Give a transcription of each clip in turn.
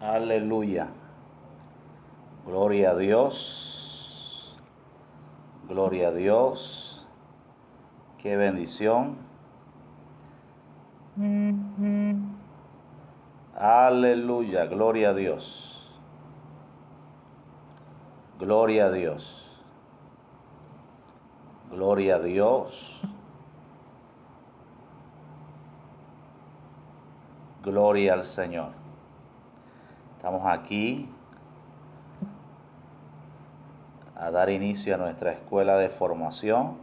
Aleluya. Gloria a Dios. Gloria a Dios. Qué bendición. Aleluya. Gloria a Dios. Gloria a Dios. Gloria a Dios. Gloria al Señor. Estamos aquí a dar inicio a nuestra escuela de formación.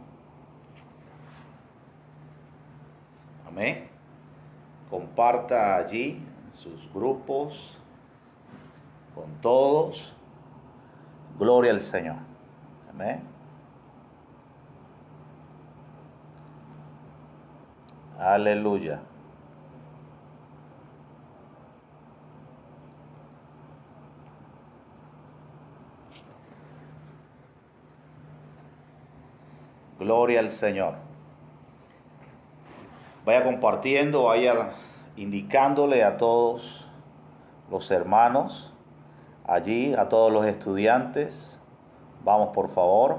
Amén. Comparta allí en sus grupos con todos. Gloria al Señor. Amén. Aleluya. Gloria al Señor. Vaya compartiendo, vaya indicándole a todos los hermanos, allí, a todos los estudiantes. Vamos, por favor.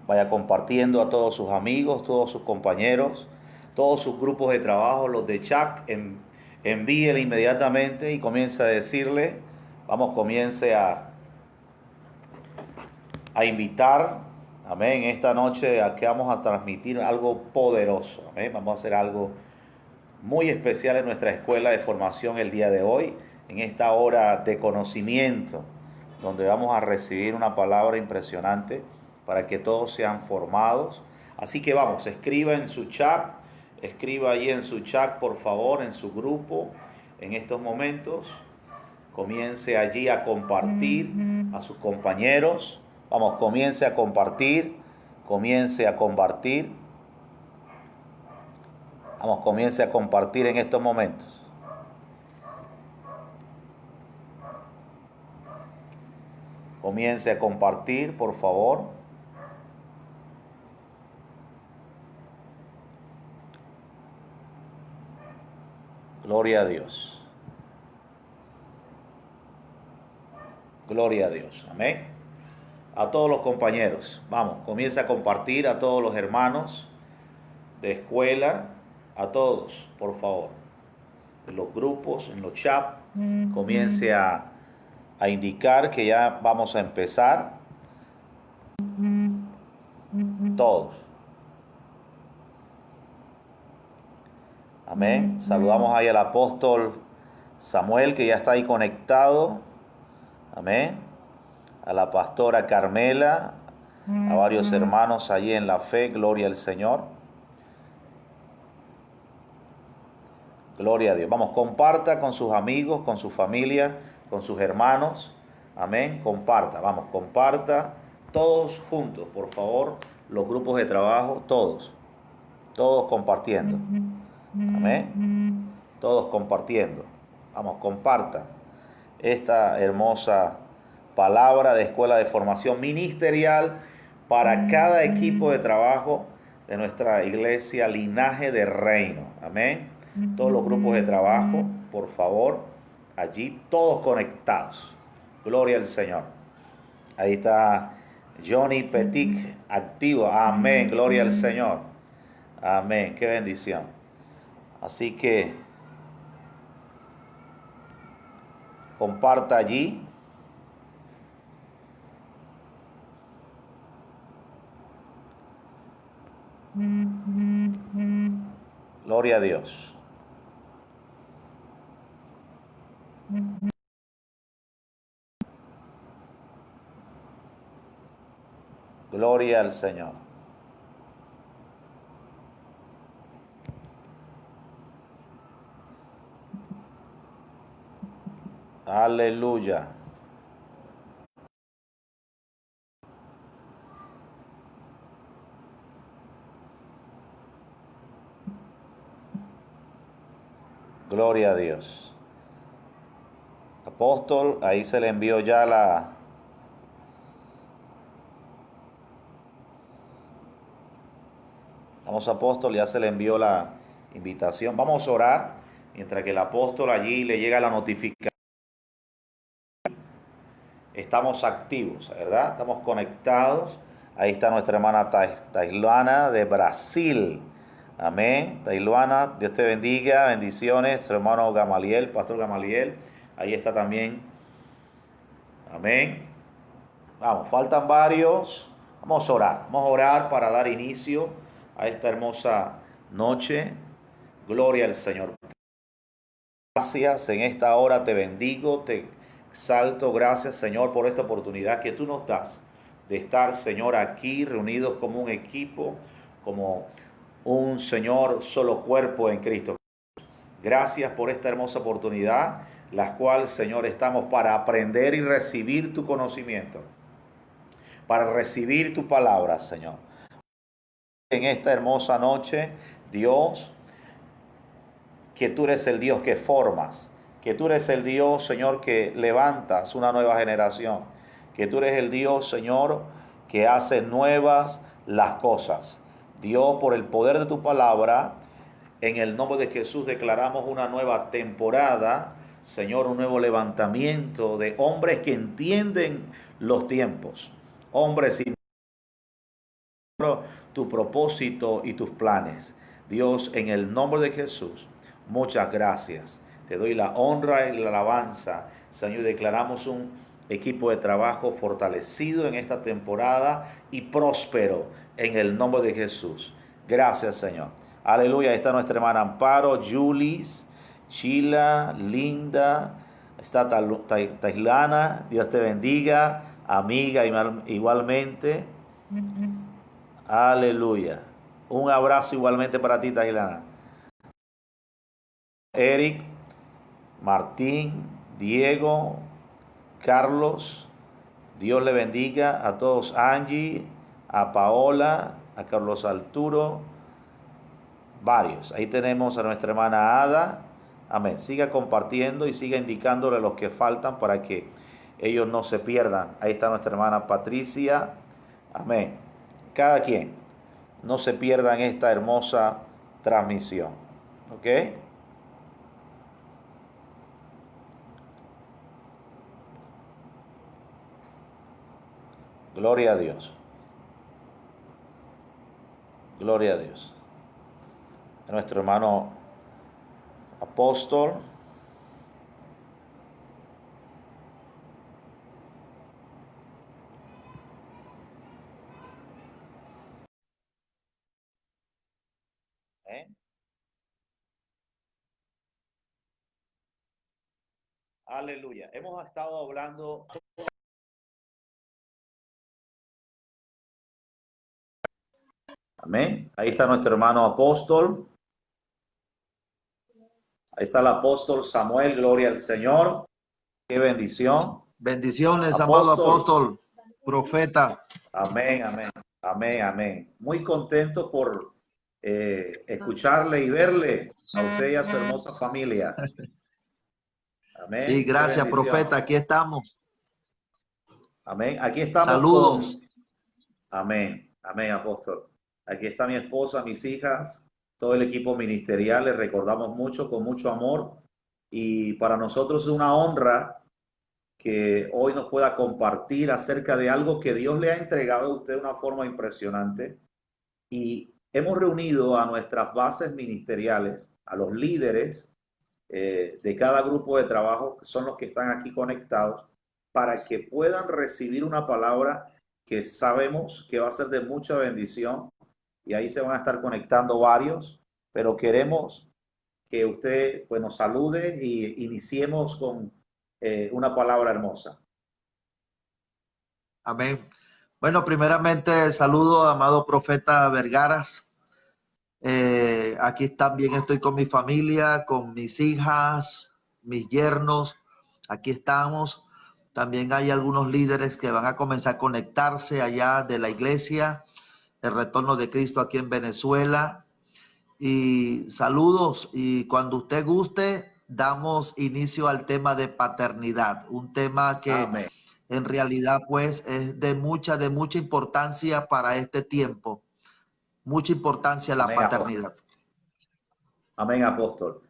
Vaya compartiendo a todos sus amigos, todos sus compañeros, todos sus grupos de trabajo, los de chat. Envíele inmediatamente y comience a decirle, comience a invitar. Amén. Esta noche aquí vamos a transmitir algo poderoso. Amén. Vamos a hacer algo muy especial en nuestra escuela de formación el día de hoy, en esta hora de conocimiento, donde vamos a recibir una palabra impresionante para que todos sean formados. Así que vamos, escriba en su chat, escriba ahí en su chat, por favor, en su grupo, en estos momentos. Comience allí a compartir a sus compañeros. Vamos, comience a compartir, comience a compartir. Vamos, comience a compartir en estos momentos. Comience a compartir, por favor. Gloria a Dios. Gloria a Dios. Amén. A todos los compañeros. Vamos, comience a compartir a todos los hermanos de escuela. A todos, por favor. En los grupos, en los chats. Comience a indicar que ya vamos a empezar. Todos. Amén. Saludamos ahí al apóstol Samuel, que ya está ahí conectado. Amén. A la pastora Carmela, a varios hermanos allí en la fe. Gloria al Señor. Gloria a Dios. Vamos, comparta con sus amigos, con su familia, con sus hermanos. Amén. Comparta, vamos, comparta todos juntos, por favor, los grupos de trabajo, todos compartiendo. Amén. Todos compartiendo. Vamos, comparta esta hermosa palabra de escuela de formación ministerial para cada equipo de trabajo de nuestra iglesia Linaje de Reino. Amén. Todos los grupos de trabajo, por favor, allí todos conectados. Gloria al Señor. Ahí está Johnny Petit activo. Amén. Gloria al Señor. Amén. Qué bendición. Así que comparta allí. Gloria a Dios. Gloria al Señor. Aleluya. Gloria a Dios. Apóstol, ahí se le envió ya la... Vamos, apóstol, ya se le envió la invitación. Vamos a orar mientras que el apóstol allí le llega la notificación. estamos activos, ¿verdad? Estamos conectados. Ahí está nuestra hermana Tailana de Brasil. Amén. Tailana, Dios te bendiga, bendiciones. Su hermano Gamaliel, Pastor Gamaliel. Ahí está también. Amén. Vamos, faltan varios. Vamos a orar para dar inicio a esta hermosa noche. Gloria al Señor. Gracias, en esta hora te bendigo, te exalto. Gracias, Señor, por esta oportunidad que tú nos das de estar, Señor, aquí reunidos como un equipo, como un Señor solo cuerpo en Cristo. Gracias por esta hermosa oportunidad, la cual, Señor, estamos para aprender y recibir tu conocimiento, para recibir tu palabra, Señor. En esta hermosa noche, Dios, que tú eres el Dios que formas, que tú eres el Dios, Señor, que levantas una nueva generación, que tú eres el Dios, Señor, que hace nuevas las cosas. Dios, por el poder de tu palabra, en el nombre de Jesús declaramos una nueva temporada, Señor, un nuevo levantamiento de hombres que entienden los tiempos, hombres y tu propósito y tus planes. Dios, en el nombre de Jesús, muchas gracias. Te doy la honra y la alabanza. Señor, declaramos un equipo de trabajo fortalecido en esta temporada y próspero en el nombre de Jesús. Gracias, Señor. Aleluya. Ahí está nuestra hermana Amparo, Julis, Sheila, Linda, está Tailana. Dios te bendiga. Amiga, igualmente. Aleluya. Un abrazo igualmente para ti, Tailana. Eric, Martín, Diego, Carlos, Dios le bendiga a todos. Angie, a Paola, a Carlos Arturo, varios. Ahí tenemos a nuestra hermana Ada. Amén. Siga compartiendo y siga indicándole a los que faltan para que ellos no se pierdan. Ahí está nuestra hermana Patricia. Amén. Cada quien no se pierdan esta hermosa transmisión. ¿Ok? Gloria a Dios. Gloria a Dios. A nuestro hermano apóstol. ¿Eh? Aleluya. Hemos estado hablando. Amén. Ahí está nuestro hermano apóstol. Ahí está el apóstol Samuel. Gloria al Señor. Qué bendición. Bendiciones, amado apóstol, profeta. Amén, amén, amén, amén. Muy contento por escucharle y verle a usted y a su hermosa familia. Amén. Sí, gracias, profeta. Aquí estamos. Amén. Aquí estamos. Saludos. Amén, amén, apóstol. Aquí está mi esposa, mis hijas, todo el equipo ministerial. Les recordamos mucho, con mucho amor. Y para nosotros es una honra que hoy nos pueda compartir acerca de algo que Dios le ha entregado a usted de una forma impresionante. Y hemos reunido a nuestras bases ministeriales, a los líderes de cada grupo de trabajo, que son los que están aquí conectados, para que puedan recibir una palabra que sabemos que va a ser de mucha bendición. Y ahí se van a estar conectando varios, pero queremos que usted pues, nos salude y iniciemos con una palabra hermosa. Amén. Bueno, primeramente saludo, amado profeta Vergaras. Aquí también estoy con mi familia, con mis hijas, mis yernos. Aquí estamos. También hay algunos líderes que van a comenzar a conectarse allá de la iglesia, el retorno de Cristo aquí en Venezuela. Y saludos, y cuando usted guste, damos inicio al tema de paternidad, un tema que Amén. en realidad pues es de mucha importancia para este tiempo, mucha importancia la Amén, paternidad. apóstol. Amén, apóstol.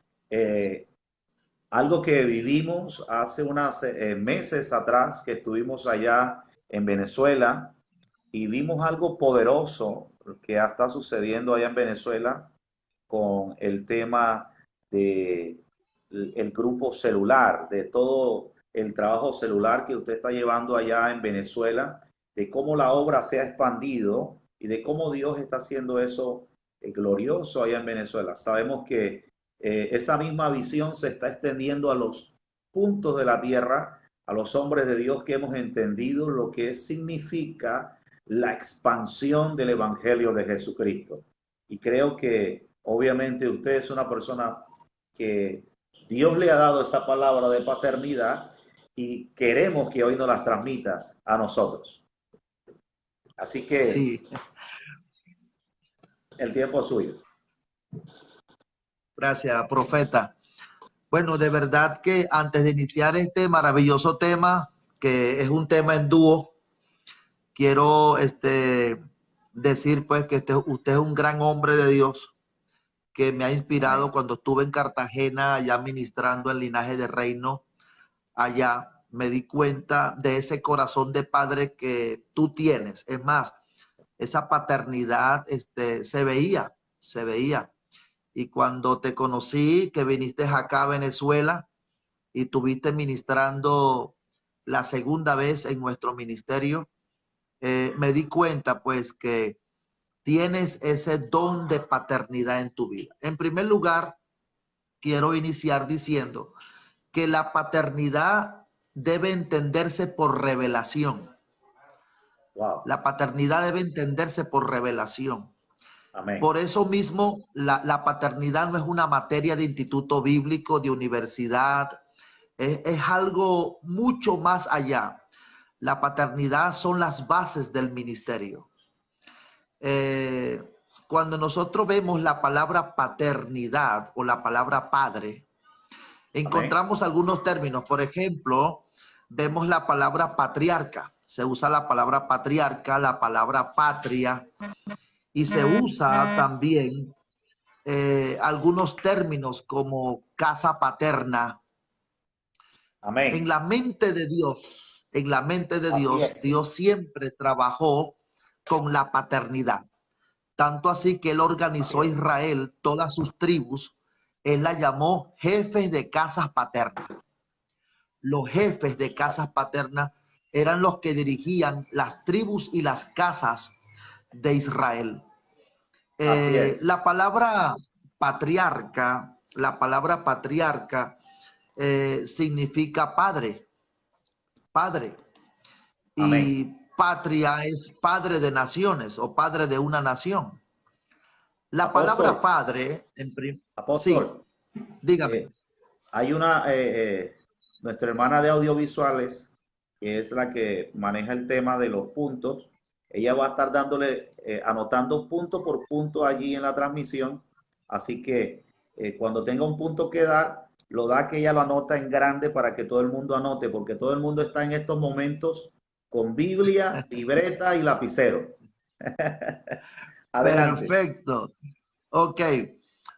algo que vivimos hace unos meses atrás que estuvimos allá en Venezuela y vimos algo poderoso que está sucediendo allá en Venezuela con el tema de el grupo celular, de todo el trabajo celular que usted está llevando allá en Venezuela, de cómo la obra se ha expandido y de cómo Dios está haciendo eso glorioso allá en Venezuela. Sabemos que esa misma visión se está extendiendo a los puntos de la tierra, a los hombres de Dios que hemos entendido lo que significa la expansión del Evangelio de Jesucristo. Y creo que obviamente usted es una persona que Dios le ha dado esa palabra de paternidad y queremos que hoy nos las transmita a nosotros. Así que Sí, el tiempo es suyo. gracias, profeta. Bueno, de verdad que antes de iniciar este maravilloso tema, que es un tema en dúo, quiero decir pues que usted es un gran hombre de Dios que me ha inspirado Amén. cuando estuve en Cartagena, allá ministrando el linaje de reino. Allá me di cuenta de ese corazón de padre que tú tienes. Es más, esa paternidad se veía. Y cuando te conocí, que viniste acá a Venezuela y tuviste ministrando la segunda vez en nuestro ministerio, me di cuenta pues que tienes ese don de paternidad en tu vida. En primer lugar, quiero iniciar diciendo que la paternidad debe entenderse por revelación. Wow. La paternidad debe entenderse por revelación. Amén. Por eso mismo, la paternidad no es una materia de instituto bíblico, de universidad, es algo mucho más allá. La paternidad son las bases del ministerio. Eh, Cuando nosotros vemos la palabra paternidad o la palabra padre, Amén. encontramos algunos términos. Por ejemplo, vemos la palabra patriarca. Se usa la palabra patriarca, la palabra patria, y se usa también algunos términos como casa paterna. En Amén. la mente de Dios, en la mente de Así Dios, es. Dios siempre trabajó con la paternidad. Tanto así que él Así organizó a es. Israel, todas sus tribus, él la llamó jefes de casas paternas. Los jefes de casas paternas eran los que dirigían las tribus y las casas de Israel. Así es. La palabra patriarca significa padre, padre. Amén. Y patria es padre de naciones o padre de una nación. La palabra Apóstol, padre, sí, apóstol, dígame. eh, hay nuestra hermana de audiovisuales, que es la que maneja el tema de los puntos. Ella va a estar dándole, anotando punto por punto allí en la transmisión. Así que cuando tenga un punto que dar, lo da que ella lo anota en grande para que todo el mundo anote, porque todo el mundo está en estos momentos con Biblia, libreta y lapicero. Adelante. Perfecto. Ok.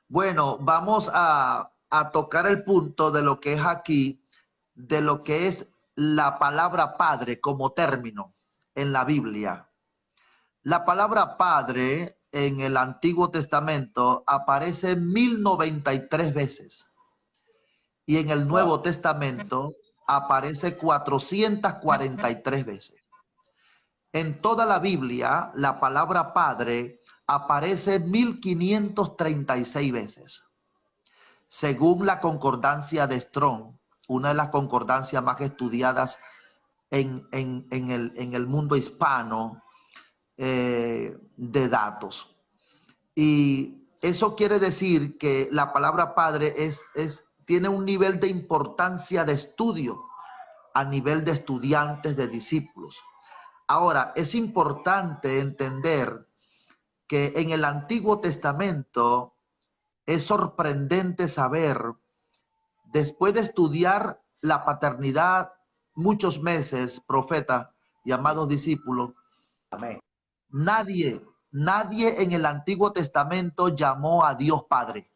Bueno, vamos a tocar el punto de lo que es aquí, de lo que es la palabra padre como término en la Biblia. La palabra padre en el Antiguo Testamento aparece 1093 veces y en el Nuevo Wow. Testamento aparece 443 veces. En toda la Biblia, la palabra padre aparece 1536 veces. Según la concordancia de Strong, una de las concordancias más estudiadas en el mundo hispano de datos. Y eso quiere decir que la palabra padre tiene un nivel de importancia de estudio a nivel de estudiantes, de discípulos. Ahora, es importante entender que en el Antiguo Testamento es sorprendente saber, después de estudiar la paternidad muchos meses, profeta y amados discípulos, Amén. nadie en el Antiguo Testamento llamó a Dios Padre.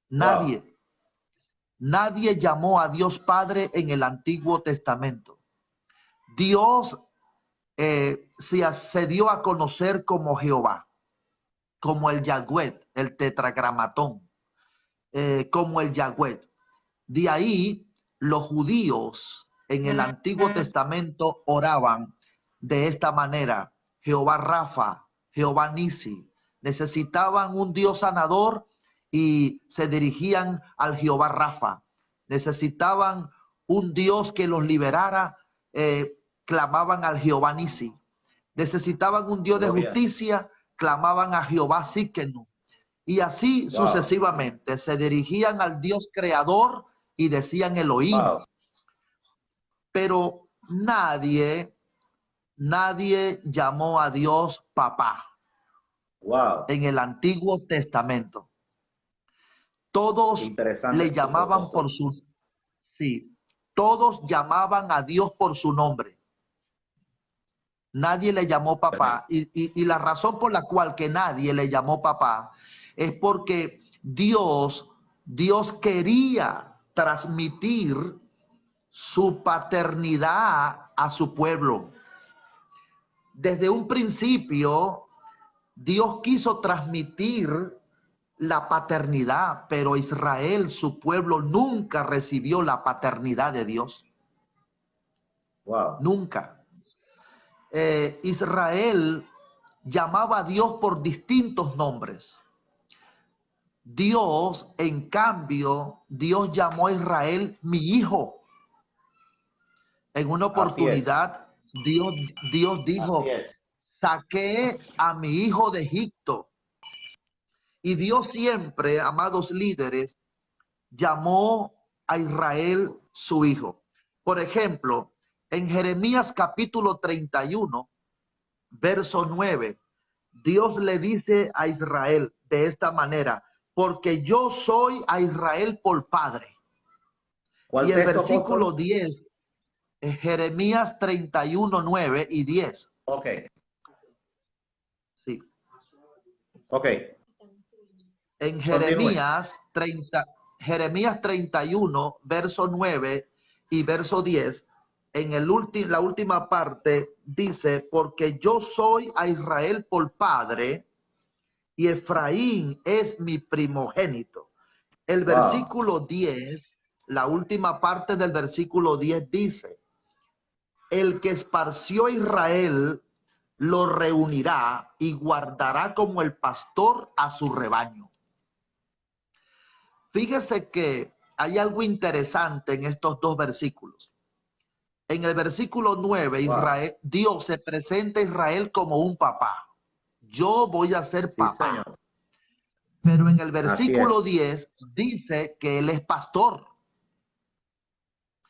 Wow. Nadie. Nadie llamó a Dios Padre en el Antiguo Testamento. Dios se dio a conocer como Jehová, como el Yahweh, el tetragramatón, como el Yahweh. De ahí los judíos en el Antiguo Testamento oraban de esta manera: Jehová Rafa, Jehová Nisi. Necesitaban un Dios sanador y se dirigían al Jehová Rafa. Necesitaban un Dios que los liberara, clamaban al Jehová Nisi. Necesitaban un Dios de Gloria. justicia, clamaban a Jehová Síquenu. Y así Wow. sucesivamente se dirigían al Dios creador y decían Elohim. Wow. Pero nadie llamó a Dios papá. Wow. En el Antiguo Testamento. Todos le llamaban por su... Sí, todos llamaban a Dios por su nombre. Nadie le llamó papá. Y la razón por la cual que nadie le llamó papá es porque Dios quería transmitir su paternidad a su pueblo. Desde un principio, Dios quiso transmitir la paternidad, pero Israel, su pueblo, nunca recibió la paternidad de Dios. Wow. Nunca. Israel llamaba a Dios por distintos nombres. Dios, en cambio, Dios llamó a Israel mi hijo. En una oportunidad, Dios dijo, saqué a mi hijo de Egipto. Y Dios siempre, amados líderes, llamó a Israel su hijo. Por ejemplo, en Jeremías capítulo 31, verso 9, Dios le dice a Israel de esta manera: porque yo soy a Israel por padre. ¿Cuál y el texto, versículo apóstol? 10, Jeremías 31, 9 y 10. Ok. Sí. Ok. En Continúe. Jeremías 31, verso 9 y verso 10, en la última parte dice: porque yo soy a Israel por padre y Efraín es mi primogénito. El Wow. versículo 10, la última parte del versículo 10 dice: el que esparció a Israel lo reunirá y guardará como el pastor a su rebaño. Fíjese que hay algo interesante en estos dos versículos. En el versículo 9, Israel, Dios se presenta a Israel como un papá. Yo voy a ser Sí, papá. señor. Pero en el versículo 10 dice que él es pastor.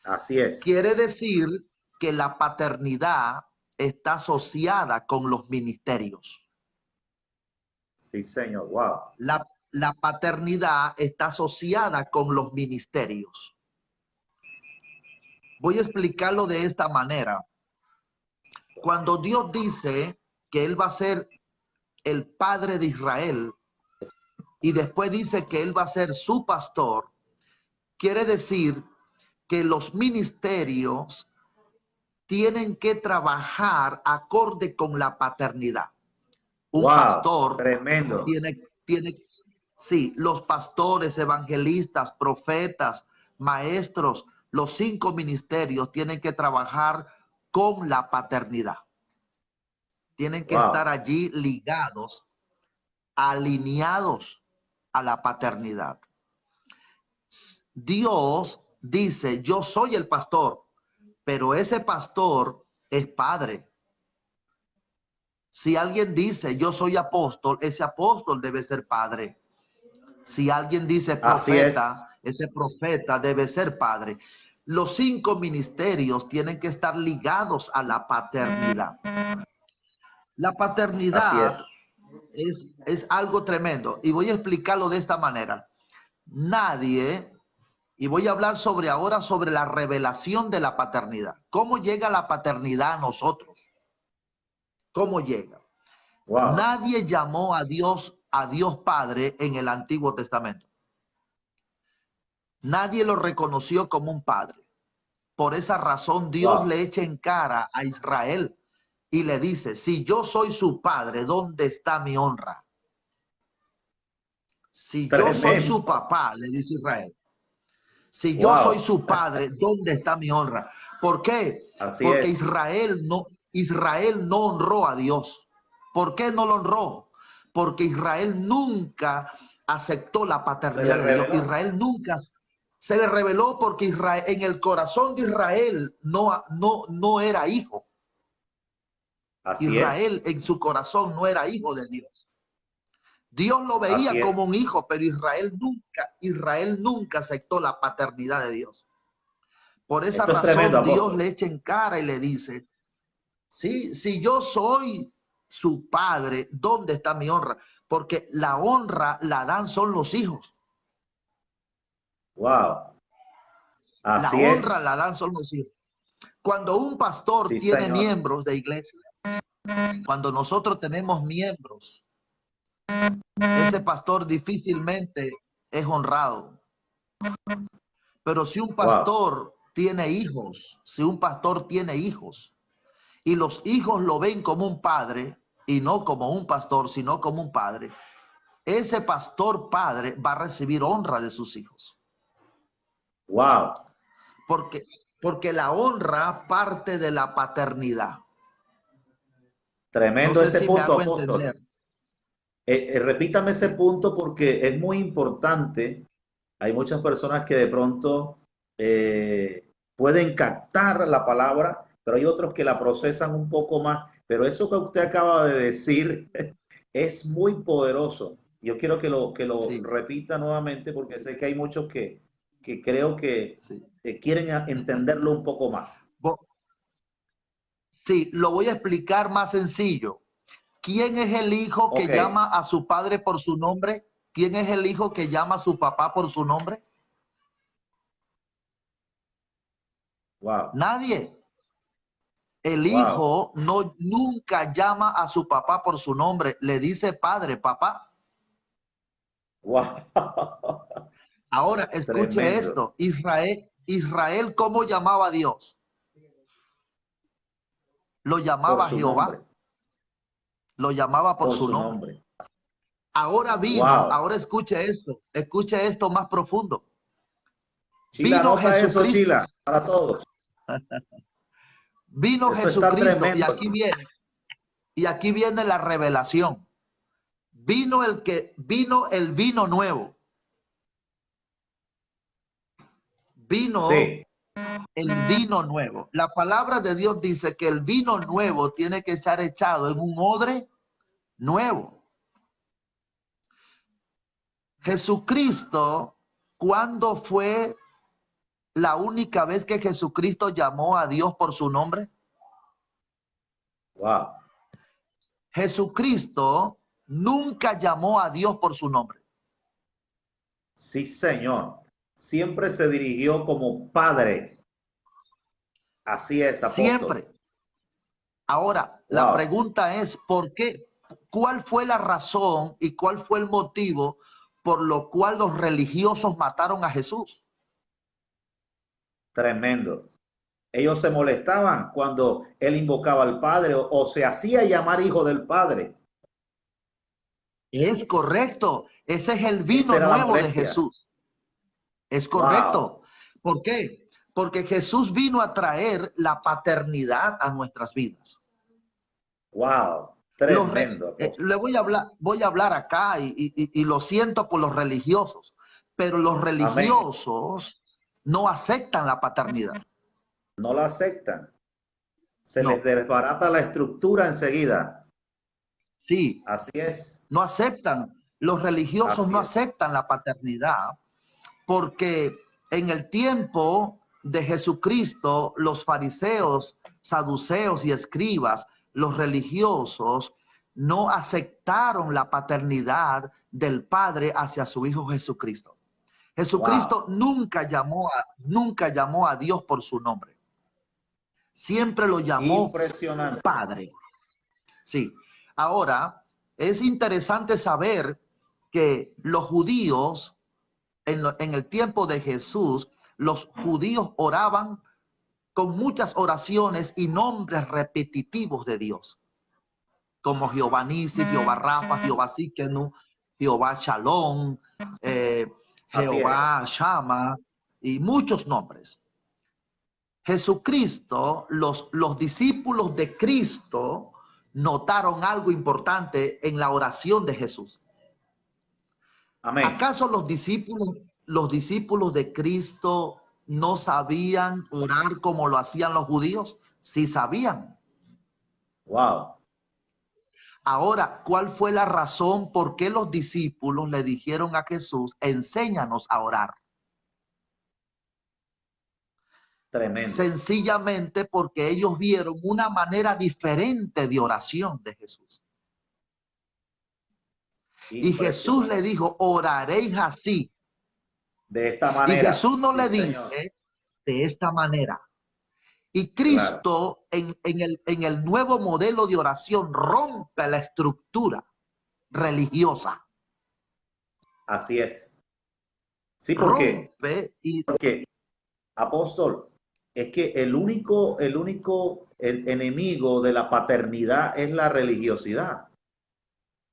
Así es. Quiere decir que la paternidad está asociada con los ministerios. Sí, señor. Wow. La paternidad está asociada con los ministerios. Voy a explicarlo de esta manera. Cuando Dios dice que Él va a ser el padre de Israel y después dice que Él va a ser su pastor, quiere decir que los ministerios tienen que trabajar acorde con la paternidad. Un pastor tremendo. Sí, los pastores, evangelistas, profetas, maestros, los 5 ministerios tienen que trabajar con la paternidad. Tienen que estar allí ligados, alineados a la paternidad. Dios dice: yo soy el pastor, pero ese pastor es padre. Si alguien dice: yo soy apóstol, ese apóstol debe ser padre. Si alguien dice profeta, ese profeta debe ser padre. Los 5 ministerios tienen que estar ligados a la paternidad. La paternidad es algo tremendo. Y voy a explicarlo de esta manera. Nadie, y voy a hablar ahora sobre la revelación de la paternidad. ¿Cómo llega la paternidad a nosotros? ¿Cómo llega? Wow. Nadie llamó a Dios Padre en el Antiguo Testamento. Nadie lo reconoció como un padre. Por esa razón Dios Wow. le echa en cara a Israel y le dice, si yo soy su padre, ¿dónde está mi honra? Si yo soy su Tremendo. papá, le dice Israel, si yo soy Wow. su padre, ¿dónde está mi honra? ¿Por qué? Así Porque es. Israel no honró a Dios. ¿Por qué no lo honró? Porque Israel nunca aceptó la Se le paternidad de Dios. reveló. Israel nunca se le reveló porque Israel, en el corazón de Israel no era hijo. Así es. Israel en su corazón no era hijo de Dios. Dios lo veía Así es. como un hijo, pero Israel nunca aceptó la paternidad de Dios. Por esa Esto es tremendo, razón Dios apóstol. le echa en cara y le dice, sí, si yo soy su padre, ¿dónde está mi honra? Porque la honra la dan son los hijos. Wow. La Así honra es. la dan son los hijos. Cuando un pastor Sí, tiene señor. miembros de iglesia, cuando nosotros tenemos miembros, ese pastor difícilmente es honrado. Pero si un Wow. pastor tiene hijos, si un pastor tiene hijos y los hijos lo ven como un padre y no como un pastor, sino como un padre, ese pastor padre va a recibir honra de sus hijos. Wow. Porque, porque la honra parte de la paternidad. No Tremendo sé ese si me punto, hago apóstol. entender. Repítame ese Sí, punto porque es muy importante. Hay muchas personas que de pronto pueden captar la palabra, pero hay otros que la procesan un poco más. Pero eso que usted acaba de decir es muy poderoso. Yo quiero que lo sí, repita nuevamente porque sé que hay muchos que creo que sí. quieren entenderlo un poco más. Sí, lo voy a explicar más sencillo. ¿Quién es el hijo que Ok, llama a su padre por su nombre? ¿Quién es el hijo que llama a su papá por su nombre? wow, Nadie. El wow, hijo nunca llama a su papá por su nombre, le dice padre, papá. wow. Ahora escuche Tremendo. esto, Israel, ¿cómo llamaba a Dios? Lo Por llamaba su nombre, Jehová, lo llamaba por por su su nombre. nombre. Ahora Wow. escuche esto más profundo. Chila, Vino anota eso, Jesucristo, Chila, para todos. vino Eso está Jesucristo, tremendo. y aquí viene la revelación. Vino el vino nuevo, vino Sí, el vino nuevo. La palabra de Dios dice que el vino nuevo tiene que ser echado en un odre nuevo. Jesucristo, ¿cuándo fue la única vez que Jesucristo llamó a Dios por su nombre? wow. Jesucristo nunca llamó a Dios por su nombre. Sí, señor. Siempre se dirigió como padre. Así es, apóstol. Siempre. Ahora, la Wow. pregunta es, ¿por qué? ¿Cuál fue la razón y cuál fue el motivo por lo cual los religiosos mataron a Jesús? Tremendo. Ellos se molestaban cuando él invocaba al Padre o se hacía llamar hijo del Padre. Es correcto. Ese es el Esa vino era la nuevo de molestia. Jesús. Es Wow. correcto. ¿Por qué? Porque Jesús vino a traer la paternidad a nuestras vidas. Wow. Los Tremendo, apóstol. le voy a hablar acá y lo siento por los religiosos, pero los Amén. religiosos no aceptan la paternidad. No la aceptan. Se les No, desbarata la estructura enseguida. sí, Así es. no aceptan. Los religiosos Así no es. aceptan la paternidad porque en el tiempo de Jesucristo, los fariseos, saduceos y escribas, los religiosos, no aceptaron la paternidad del Padre hacia su Hijo Jesucristo. Wow. Jesucristo nunca llamó a Dios por su nombre. Siempre lo llamó Impresionante. Padre. Sí. Ahora, es interesante saber que los judíos en el tiempo de Jesús, los judíos oraban con muchas oraciones y nombres repetitivos de Dios, como Jehová Nisi, Jehová Rafa, Jehová Sikenu, Jehová Shalom, Así es. Jehová Shama y muchos nombres. Jesucristo, los discípulos de Cristo notaron algo importante en la oración de Jesús. Amén. ¿Acaso los discípulos de Cristo no sabían orar como lo hacían los judíos? Sí sabían. Wow. Ahora, ¿cuál fue la razón por qué los discípulos le dijeron a Jesús, enséñanos a orar? Tremendo. Sencillamente porque ellos vieron una manera diferente de oración de Jesús. Y Jesús le dijo, oraréis así. De esta manera. Y Jesús no sí, le Señor. dice de esta manera. Y Cristo claro. en el nuevo modelo de oración rompe la estructura religiosa. Así es. Sí, porque apóstol, es que el único enemigo de la paternidad es la religiosidad.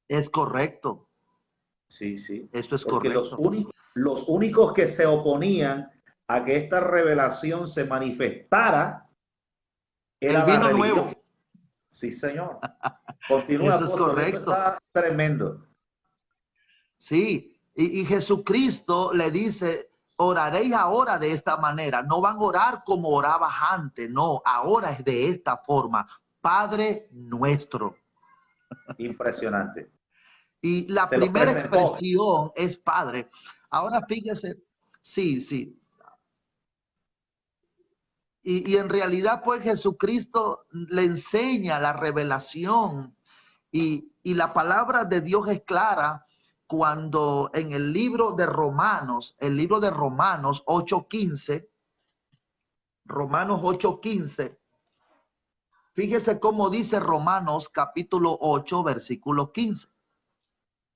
Es correcto. Sí, sí. Esto es porque correcto. Los únicos que se oponían a que esta revelación se manifestara era el vino la religión. Nuevo. Sí, Señor. Continúa, Esto es apóstol. correcto. Esto está tremendo. Sí, y Jesucristo le dice, oraréis ahora de esta manera. No van a orar como orabas antes, no, ahora es de esta forma. Padre nuestro. Impresionante. Y la primera expresión es Padre. Ahora fíjese, sí. Y en realidad, pues Jesucristo le enseña la revelación y la palabra de Dios es clara cuando en el libro de Romanos 8:15, Romanos 8:15, fíjese cómo dice Romanos capítulo 8, versículo 15.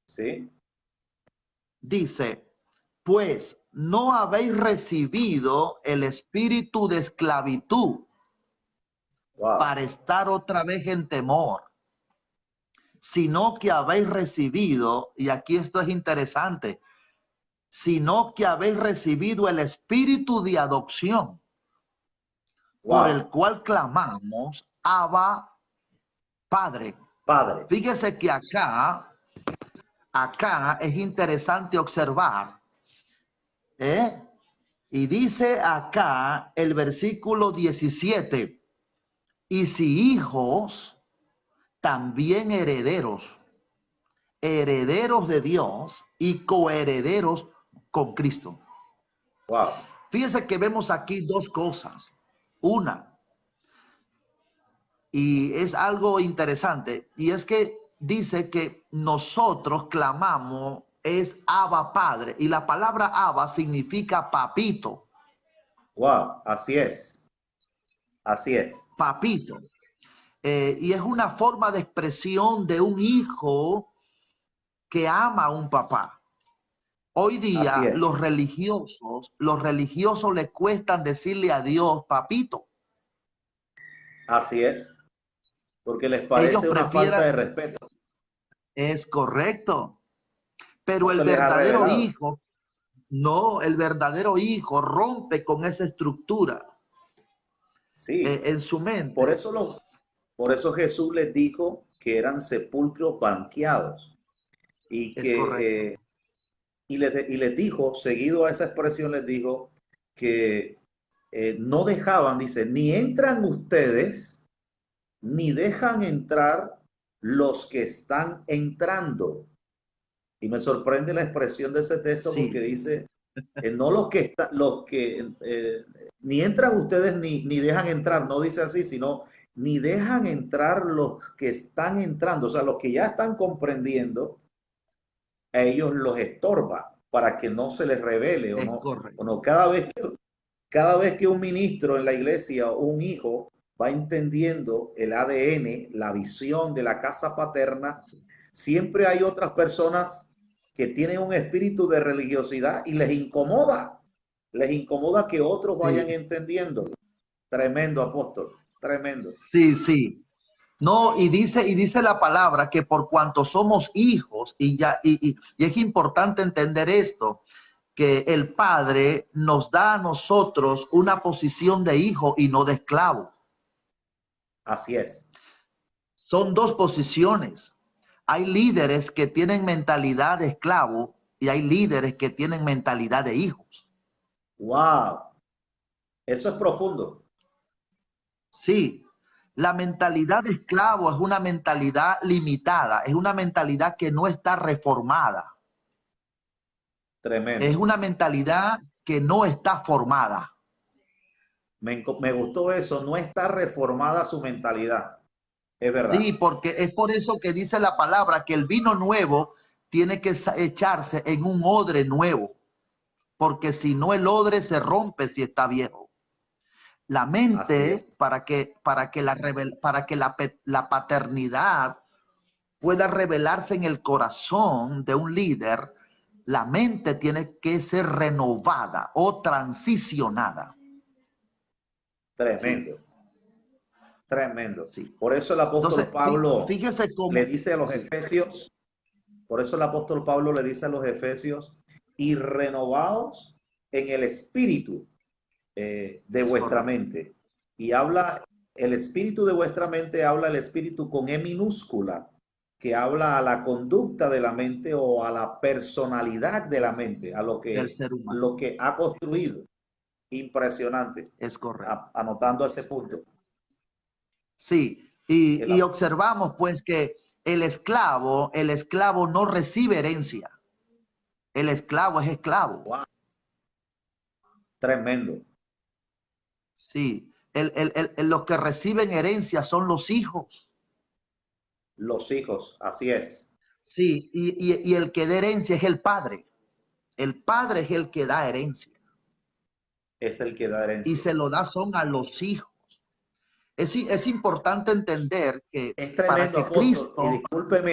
Sí. Dice, pues no habéis recibido el espíritu de esclavitud para estar otra vez en temor, sino que habéis recibido, y aquí esto es interesante, sino que habéis recibido el espíritu de adopción, por el cual clamamos, Abba, Padre. Padre. Fíjese que acá es interesante observar, y dice acá el versículo 17, y si hijos, también herederos, herederos de Dios y coherederos con Cristo. Wow. Fíjese que vemos aquí dos cosas. Una, y es algo interesante, y es que dice que nosotros clamamos es Abba Padre, y la palabra Abba significa papito. Wow, así es. Así es. Papito. Y es una forma de expresión de un hijo que ama a un papá. Hoy día los religiosos le cuestan decirle a Dios, papito. Así es. Porque les parece una falta de respeto. Es correcto. Pero No el se les ha verdadero revelado. hijo, no, el verdadero hijo rompe con esa estructura. Sí. En su mente. Por eso Jesús les dijo que eran sepulcros blanqueados. Y que y les dijo, seguido a esa expresión, les dijo que no dejaban, dice, ni entran ustedes, ni dejan entrar los que están entrando. Y me sorprende la expresión de ese texto porque dice, no ni entran ustedes ni dejan entrar, no dice así, sino ni dejan entrar los que están entrando, o sea, los que ya están comprendiendo, a ellos los estorba para que no se les revele o no. Cada vez que un ministro en la iglesia o un hijo va entendiendo el ADN, la visión de la casa paterna, siempre hay otras personas que tienen un espíritu de religiosidad y les incomoda que otros vayan Sí, entendiendo. Tremendo, apóstol, tremendo. sí, sí. No, y dice la palabra que por cuanto somos hijos, y es importante entender esto, que el Padre nos da a nosotros una posición de hijo y no de esclavo. Así es. Son dos posiciones. Hay líderes que tienen mentalidad de esclavo y hay líderes que tienen mentalidad de hijos. Wow, eso es profundo. Sí, la mentalidad de esclavo es una mentalidad limitada, es una mentalidad que no está reformada, es Tremendo. una mentalidad que no está formada. Me gustó eso, no está reformada su mentalidad. Es Sí, verdad. porque es por eso que dice la palabra que el vino nuevo tiene que echarse en un odre nuevo, porque si no el odre se rompe si está viejo. La Así es. mente, para que la paternidad pueda revelarse en el corazón de un líder, la mente tiene que ser renovada o transicionada. Sí, Tremendo, tremendo. sí. Por eso el apóstol Entonces, Pablo fíjese le cómo, dice a los sí, efesios, por eso el apóstol Pablo le dice a los efesios, y renovados en el espíritu de es vuestra correcto. mente. Y habla, el espíritu de vuestra mente habla el espíritu con E minúscula, que habla a la conducta de la mente o a la personalidad de la mente, a Del ser humano. lo que ha construido. Impresionante. Es correcto. Anotando ese punto. Sí, El, y observamos pues que el esclavo no recibe herencia. El esclavo es esclavo. wow, tremendo. Sí, los que reciben herencia son los hijos. Los hijos, así es. Sí, y el que da herencia es el padre. El padre es el que da herencia Es el que da y herencia. se lo da son a los hijos. Es importante entender que Es para tremendo, que apóstol. Y Cristo,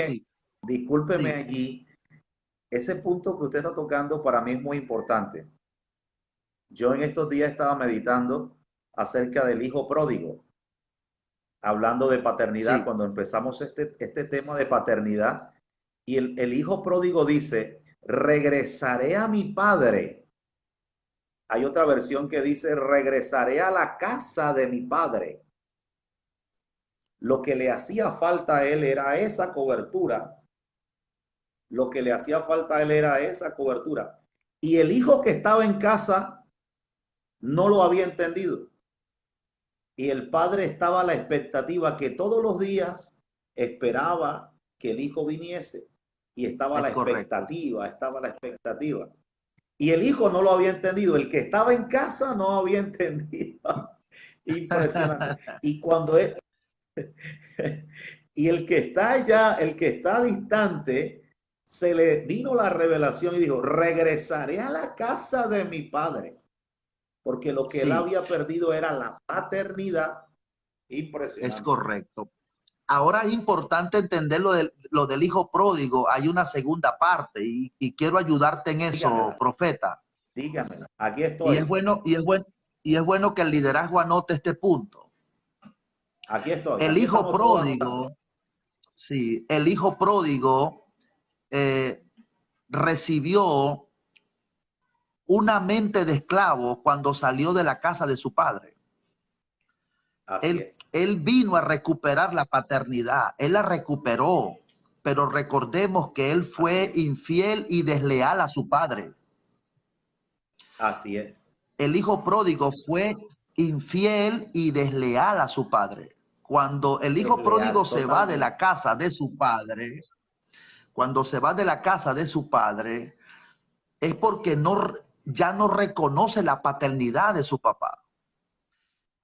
sí, discúlpeme sí, allí. Ese punto que usted está tocando para mí es muy importante. Yo en estos días estaba meditando acerca del hijo pródigo, hablando de paternidad, sí, cuando empezamos este tema de paternidad, y el hijo pródigo dice, regresaré a mi padre. Hay otra versión que dice, regresaré a la casa de mi padre. Lo que le hacía falta a él era esa cobertura. Lo que le hacía falta a él era esa cobertura. Y el hijo que estaba en casa no lo había entendido. Y el padre estaba a la expectativa que todos los días esperaba que el hijo viniese. Y estaba a la es correcto. expectativa, estaba a la expectativa. Y el hijo no lo había entendido. El que estaba en casa no había entendido. Impresionante. Y cuando él, y el que está allá, el que está distante, se le vino la revelación y dijo, regresaré a la casa de mi padre, porque lo que él Sí, había perdido era la paternidad. es Impresionante. correcto. Ahora es importante entender lo del hijo pródigo. Hay una segunda parte y quiero ayudarte en eso, Dígamela, profeta. dígamela. Aquí Y es estoy, bueno, y es bueno que el liderazgo anote este punto. aquí estoy, El aquí hijo estamos todos anotando. pródigo, sí, el hijo pródigo eh, recibió una mente de esclavo cuando salió de la casa de su padre. Así Él, es, él vino a recuperar la paternidad, él la recuperó, pero recordemos que él así fue es, infiel y desleal a su padre. así es. El hijo pródigo fue infiel y desleal a su padre. Cuando el hijo pródigo Desleal, se va de la totalmente. casa de su padre, cuando se va de la casa de su padre, es porque ya no reconoce la paternidad de su papá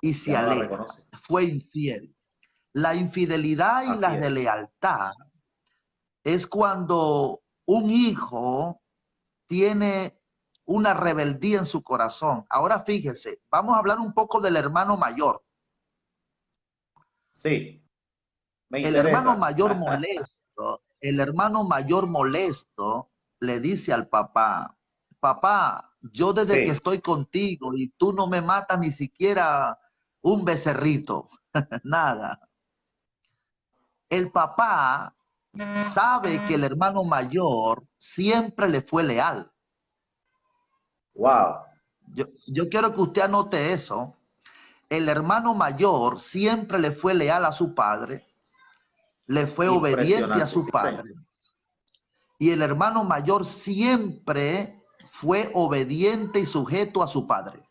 y se Ya no la aleja. reconoce. Fue infiel. La infidelidad y Así la es. deslealtad es cuando un hijo tiene una rebeldía en su corazón. Ahora fíjese, vamos a hablar un poco del hermano mayor. Sí, me El hermano interesa. mayor molesto, el hermano mayor molesto le dice al papá, papá, yo desde que Sí, estoy contigo y tú no me matas ni siquiera un becerrito, nada. El papá sabe que el hermano mayor siempre le fue leal. wow, Yo quiero que usted anote eso. El hermano mayor siempre le fue leal a su padre, le fue obediente a impresionante, su sí, señor. padre. Y el hermano mayor siempre fue obediente y sujeto a su padre.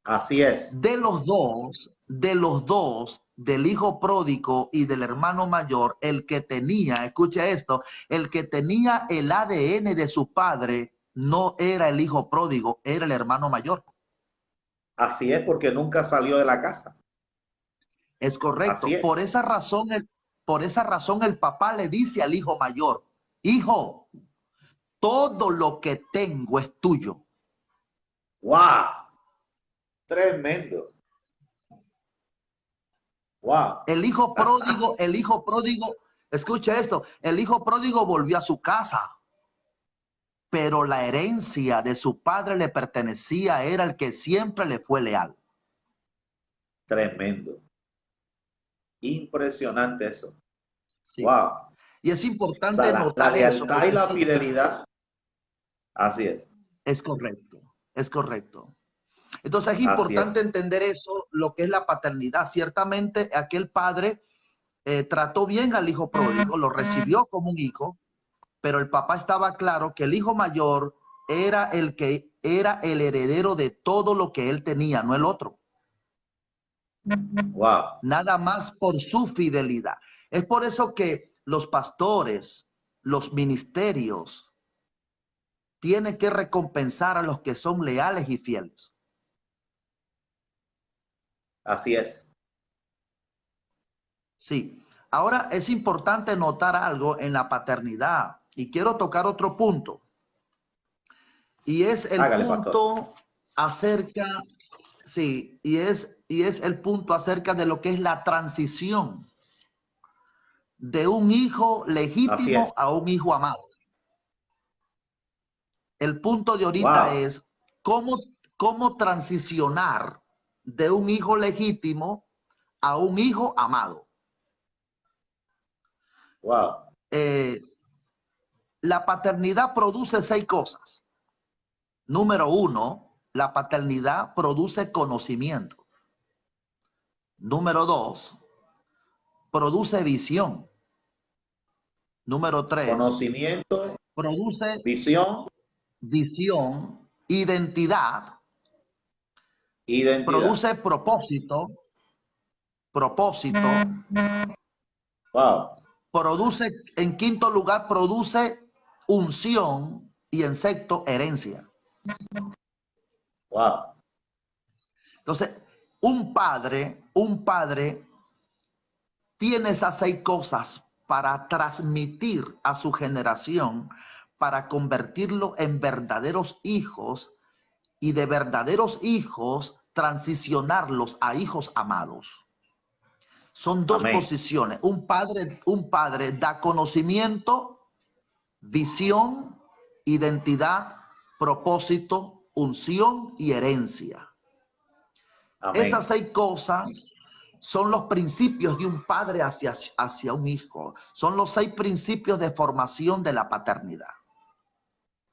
Así es, Del hijo pródigo y del hermano mayor, el que tenía, escucha esto, el que tenía el ADN de su padre no era el hijo pródigo, era el hermano mayor. así es, porque nunca salió de la casa. Es Así correcto. es. Por esa razón el papá le dice al hijo mayor, hijo, todo lo que tengo es tuyo. Wow, tremendo. Wow, El hijo pródigo, escucha esto, el hijo pródigo volvió a su casa, pero la herencia de su padre le pertenecía, era el que siempre le fue leal. tremendo. Impresionante eso. Sí. Wow. O Y es sea, importante la notar eso, lealtad y porque la fidelidad, así es, es correcto, es correcto. Entonces es así importante es. entender eso, lo que es la paternidad. Ciertamente aquel padre trató bien al hijo pródigo, lo recibió como un hijo, pero el papá estaba claro que el hijo mayor era el que era el heredero de todo lo que él tenía, no el otro. Wow, Nada más por su fidelidad. Es por eso que los pastores, los ministerios, tienen que recompensar a los que son leales y fieles. así es. Sí. Ahora es importante notar algo en la paternidad y quiero tocar otro punto. Y es el Hágale, pastor. punto acerca, sí, y es el punto acerca de lo que es la transición de un hijo Así es. legítimo a un hijo amado. El punto de ahorita Wow, es cómo transicionar de un hijo legítimo a un hijo amado. wow, Eh, la paternidad produce 6 cosas. Número 1, la paternidad produce conocimiento. Número 2, produce visión. Número 3, conocimiento, produce visión, visión, identidad, identidad. produce propósito, Wow, produce, en quinto lugar, produce unción y en sexto, herencia. wow, Entonces, un padre tiene esas 6 cosas para transmitir a su generación, para convertirlo en verdaderos hijos y de verdaderos hijos transicionarlos a hijos amados. Son 2 amén, posiciones. Un padre da conocimiento, visión, identidad, propósito, unción y herencia. Esas amén, 6 cosas son los principios de un padre hacia un hijo. Son los 6 principios de formación de la paternidad.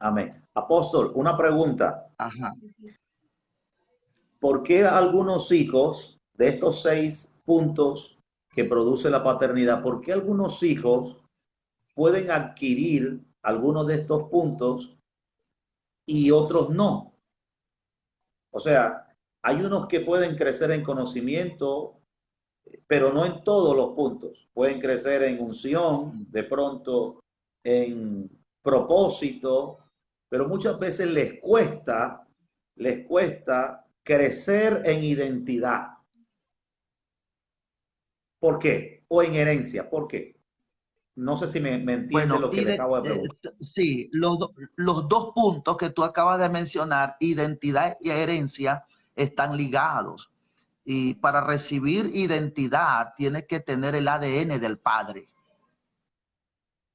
amén. Apóstol, una pregunta. Ajá. ¿Por qué algunos hijos de estos 6 puntos que produce la paternidad, por qué algunos hijos pueden adquirir algunos de estos puntos y otros no? O sea, hay unos que pueden crecer en conocimiento, pero no en todos los puntos. Pueden crecer en unción, de pronto en propósito, pero muchas veces les cuesta crecer en identidad. ¿Por qué? O en herencia. ¿Por qué? No sé si me entiende Bueno, lo que le acabo de preguntar. sí, los 2 puntos que tú acabas de mencionar, identidad y herencia, están ligados. Y para recibir identidad, tienes que tener el ADN del padre.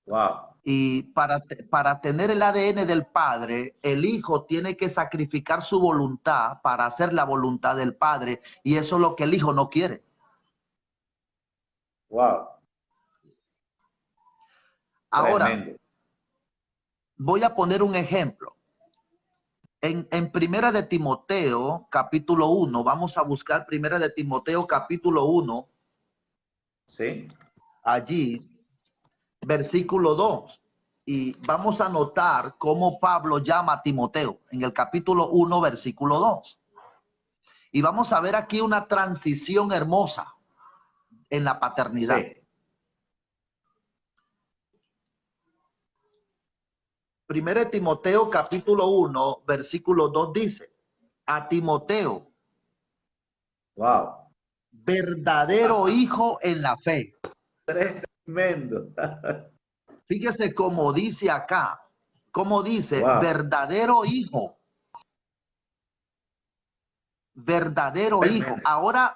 Wow. Y para tener el ADN del Padre, el Hijo tiene que sacrificar su voluntad para hacer la voluntad del Padre. Y eso es lo que el Hijo no quiere. Wow. Ahora, Tremendo. voy a poner un ejemplo. En Primera de Timoteo, capítulo 1, vamos a buscar Primera de Timoteo, capítulo 1, Sí. allí, versículo 2. Y vamos a notar cómo Pablo llama a Timoteo en el capítulo 1, versículo 2. Y vamos a ver aquí una transición hermosa en la paternidad. Sí. Primera de Timoteo, capítulo 1, versículo 2 dice, a Timoteo, Wow. verdadero hijo en la fe. Tremendo. Fíjese cómo dice acá, cómo dice, Wow. verdadero hijo. Verdadero hijo. Tremendo. Ahora,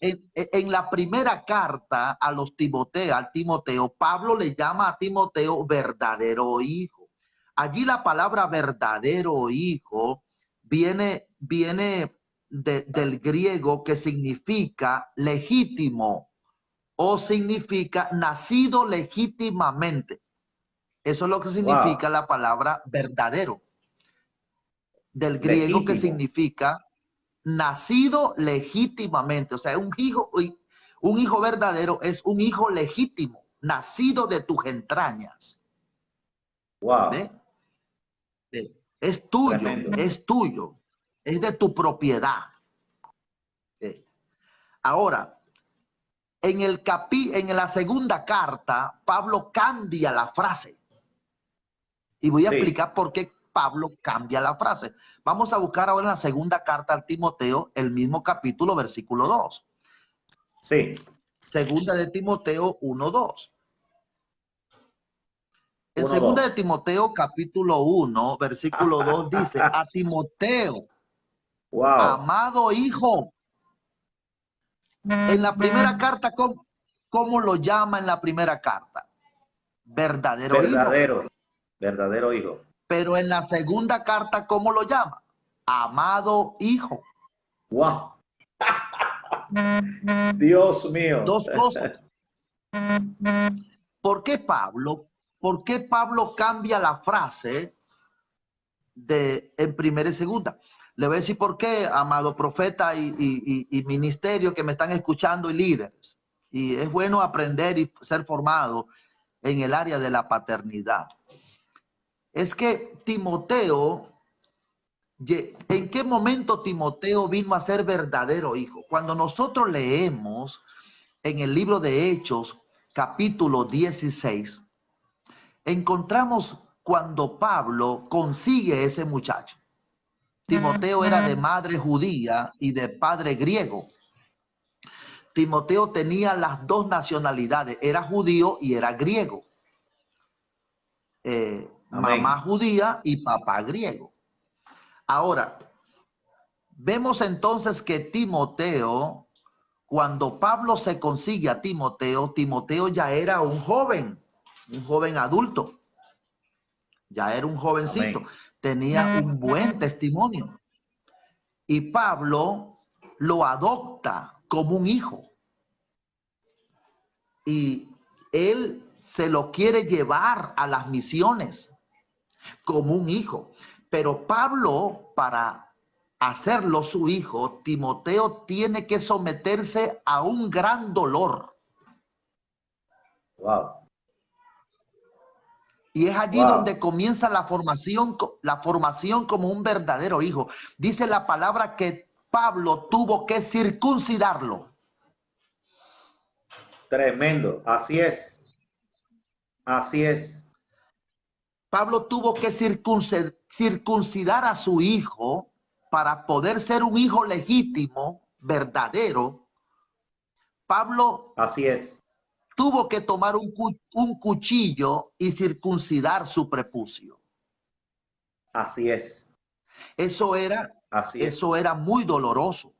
en la primera carta a los Timoteo, al Timoteo, Pablo le llama a Timoteo verdadero hijo. Allí la palabra verdadero hijo viene del griego que significa legítimo o significa nacido legítimamente. Eso es lo que significa Wow. la palabra verdadero, del griego que Legítimo. significa nacido legítimamente. O sea, un hijo verdadero es un hijo legítimo, nacido de tus entrañas. Wow. ¿Ve? Es tuyo, Tremendo. es tuyo, es de tu propiedad. Ahora, en la segunda carta, Pablo cambia la frase. Y voy a Sí. explicar por qué Pablo cambia la frase. Vamos a buscar ahora en la segunda carta al Timoteo, el mismo capítulo, versículo 2. Sí. Segunda de Timoteo 1:2. En Uno, segunda de dos. Timoteo, capítulo 1, versículo 2, dice, a Timoteo, Wow. amado hijo. En la primera carta, ¿cómo lo llama en la primera carta? Verdadero hijo. Verdadero. Verdadero hijo. Pero en la segunda carta, ¿cómo lo llama? Amado hijo. Wow. Dios mío. Dos cosas. ¿Por qué Pablo cambia la frase en primera y segunda? Le voy a decir por qué, amado profeta y ministerio que me están escuchando y líderes. Y es bueno aprender y ser formado en el área de la paternidad. Es que Timoteo, ¿en qué momento Timoteo vino a ser verdadero hijo? Cuando nosotros leemos en el libro de Hechos, capítulo 16, encontramos cuando Pablo consigue ese muchacho. Timoteo era de madre judía y de padre griego. Timoteo tenía las dos nacionalidades, era judío y era griego. Mamá Amén. judía y papá griego. Ahora, vemos entonces que Timoteo, cuando Pablo se consigue a Timoteo, Timoteo ya era un joven adulto. Ya era un jovencito, Amén. tenía un buen testimonio. Y Pablo lo adopta como un hijo. Y él se lo quiere llevar a las misiones como un hijo. Pero Pablo, para hacerlo su hijo, Timoteo tiene que someterse a un gran dolor. Wow. Y es allí donde Wow. comienza la formación como un verdadero hijo. Dice la palabra que Pablo tuvo que circuncidarlo. Tremendo. Así es. Así es. Pablo tuvo que circuncidar a su hijo para poder ser un hijo legítimo, verdadero. Pablo Así es. tuvo que tomar un cuchillo y circuncidar su prepucio. Así es. Eso era, Así es. eso era muy doloroso.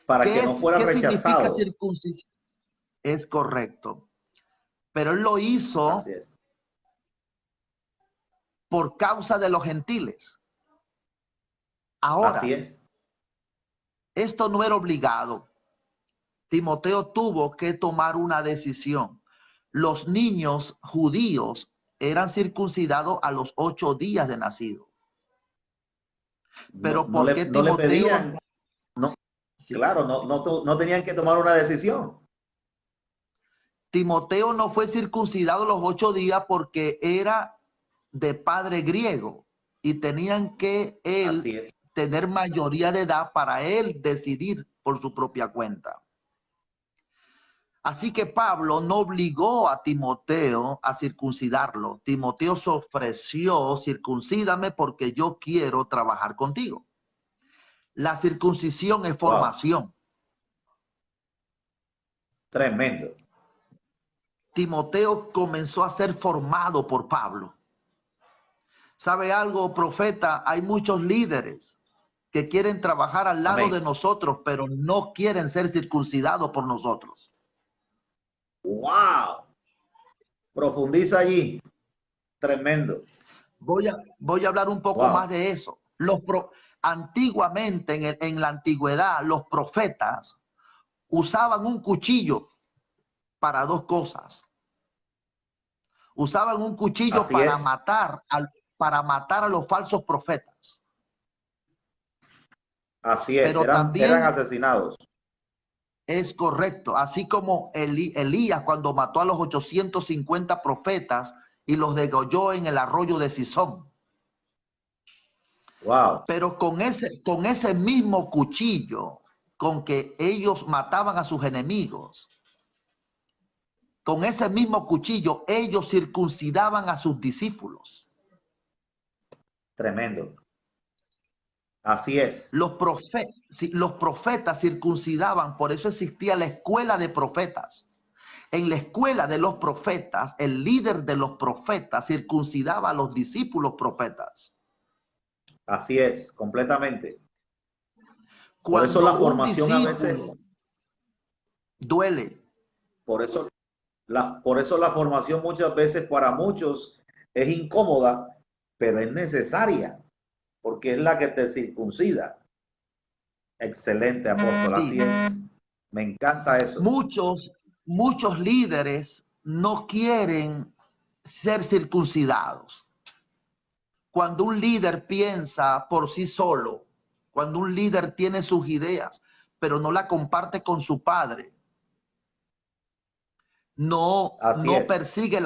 Para que no fuera ¿Qué significa rechazado. circuncisión? Es correcto. Pero él lo Así hizo es. por causa de los gentiles. Ahora, Así es. esto no era obligado. Timoteo tuvo que tomar una decisión. Los niños judíos eran circuncidados a los 8 días de nacido. No, Pero ¿por qué no le Timoteo? pedían, no, Sí. claro, no tenían que tomar una decisión. Timoteo no fue circuncidado los 8 días porque era de padre griego y tenían que él Así es. tener mayoría de edad para él decidir por su propia cuenta. Así que Pablo no obligó a Timoteo a circuncidarlo. Timoteo se ofreció: circuncídame porque yo quiero trabajar contigo. La circuncisión es Wow, formación. tremendo. Timoteo comenzó a ser formado por Pablo. ¿Sabe algo, profeta? Hay muchos líderes que quieren trabajar al lado de Amén. nosotros, pero no quieren ser circuncidados por nosotros. Wow, profundiza allí. Tremendo. Voy a hablar un poco más Wow, de eso. Antiguamente, en la antigüedad, los profetas usaban un cuchillo para 2 cosas. Usaban un cuchillo así es. para matar a los falsos profetas. Así es. Pero Eran también asesinados. es correcto, así como Elías cuando mató a los 850 profetas y los degolló en el arroyo de Sison. Wow, Pero con ese mismo cuchillo con que ellos mataban a sus enemigos, con ese mismo cuchillo ellos circuncidaban a sus discípulos. tremendo. Así es. Los profetas circuncidaban, por eso existía la escuela de profetas. En la escuela de los profetas, el líder de los profetas circuncidaba a los discípulos profetas. Así es, completamente. Por eso la Cuando un formación a discípulo veces, duele, por eso por eso la formación muchas veces para muchos es incómoda, pero es necesaria, porque es la que te circuncida. Excelente, apóstol, sí, así es. Me encanta eso. muchos líderes no quieren ser circuncidados. Cuando un líder piensa por sí solo, cuando un líder tiene sus ideas, pero no la comparte con su padre, Así no es. persigue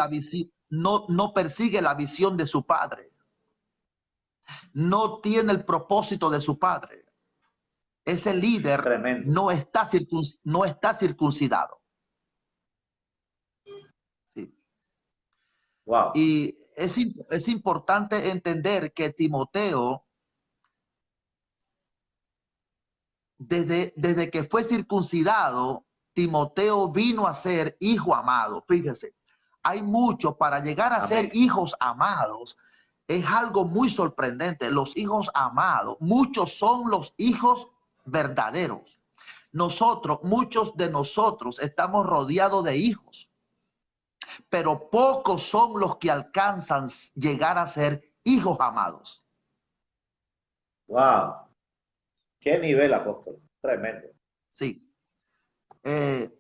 no persigue la visión de su padre, no tiene el propósito de su padre. Ese líder Tremendo. no está circuncidado. Sí. Wow. Y es importante entender que Timoteo, desde que fue circuncidado, Timoteo vino a ser hijo amado. Fíjese, hay mucho para llegar a ser Amén. hijos amados. Es algo muy sorprendente. Los hijos amados, muchos son los hijos verdaderos. Muchos de nosotros estamos rodeados de hijos, pero pocos son los que alcanzan llegar a ser hijos amados. Wow. Qué nivel, apóstol. Tremendo. Sí. Eh,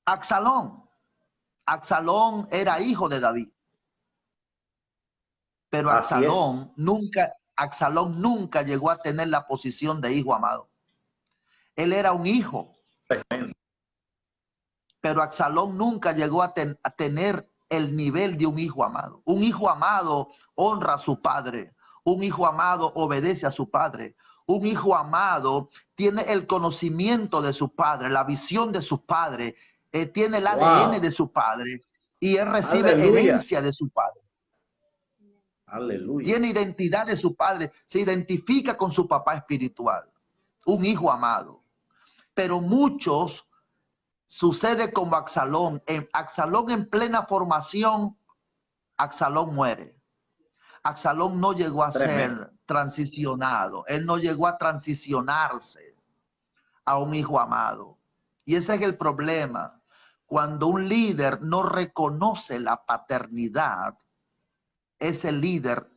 Absalón. Absalón era hijo de David, pero Así es. Absalón nunca llegó a tener la posición de hijo amado. Él era un hijo, Tremendo. pero Absalón nunca llegó a tener el nivel de un hijo amado. Un hijo amado honra a su padre. Un hijo amado obedece a su padre. Un hijo amado tiene el conocimiento de su padre, la visión de su padre, tiene el ADN de Wow. su padre y él recibe Aleluya. herencia de su padre. Aleluya. Tiene identidad de su padre, se identifica con su papá espiritual, un hijo amado. Pero muchos sucede como Absalón. Absalón en plena formación, Absalón muere. Absalón no llegó a Tremendo. ser transicionado, él no llegó a transicionarse a un hijo amado. Y ese es el problema. Cuando un líder no reconoce la paternidad, ese líder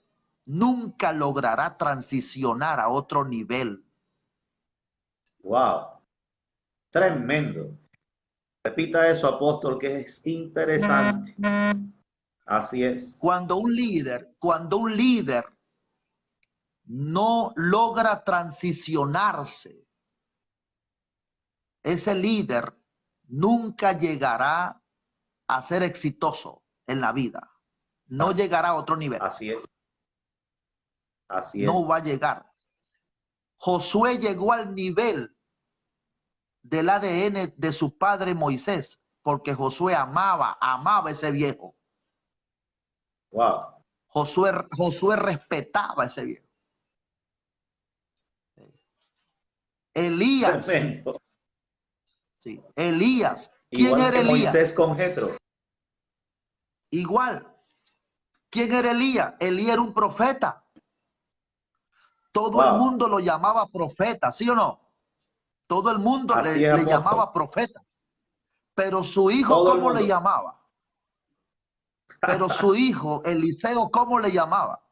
nunca logrará transicionar a otro nivel. Wow. Tremendo. Repita eso, apóstol, que es interesante. Así es. Cuando un líder no logra transicionarse, ese líder nunca llegará a ser exitoso en la vida. No Así, llegará a otro nivel. así es. Así No es. va a llegar. Josué llegó al nivel del ADN de su padre Moisés, porque Josué amaba a ese viejo. Wow. Josué respetaba a ese viejo. Elías, Tremendo. sí, Elías. ¿Quién Igual era que Moisés Elías? con Jetro. Igual. ¿Quién era Elías? Elías era un profeta. Todo el Wow. mundo lo llamaba profeta, ¿sí o no? Todo el mundo Así es, le apóstol. llamaba profeta. Pero su hijo, Todo el ¿cómo le mundo. llamaba? Pero su hijo, Eliseo, ¿cómo le llamaba?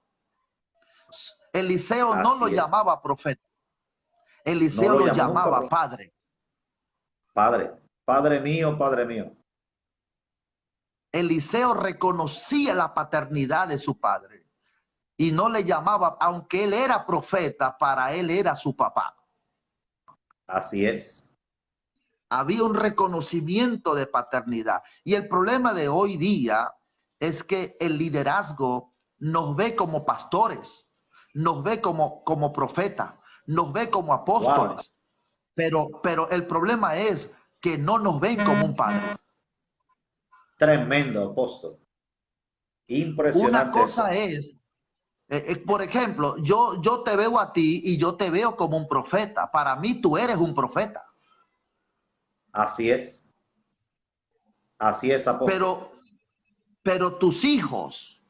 Eliseo no lo Así es. llamaba profeta. No Eliseo lo lo llamó nunca, llamaba padre. Padre. Padre mío, Padre mío. Eliseo reconocía la paternidad de su padre y no le llamaba, aunque él era profeta, para él era su papá. Así es. Había un reconocimiento de paternidad. Y el problema de hoy día es que el liderazgo nos ve como pastores, nos ve como profetas, nos ve como Wow. apóstoles. Pero el problema es que no nos ven como un padre. Tremendo, apóstol. Una Impresionante cosa eso. es, por ejemplo, yo te veo a ti y yo te veo como un profeta. Para mí tú eres un profeta. Así es. Así es, apóstol. Pero, pero tus hijos,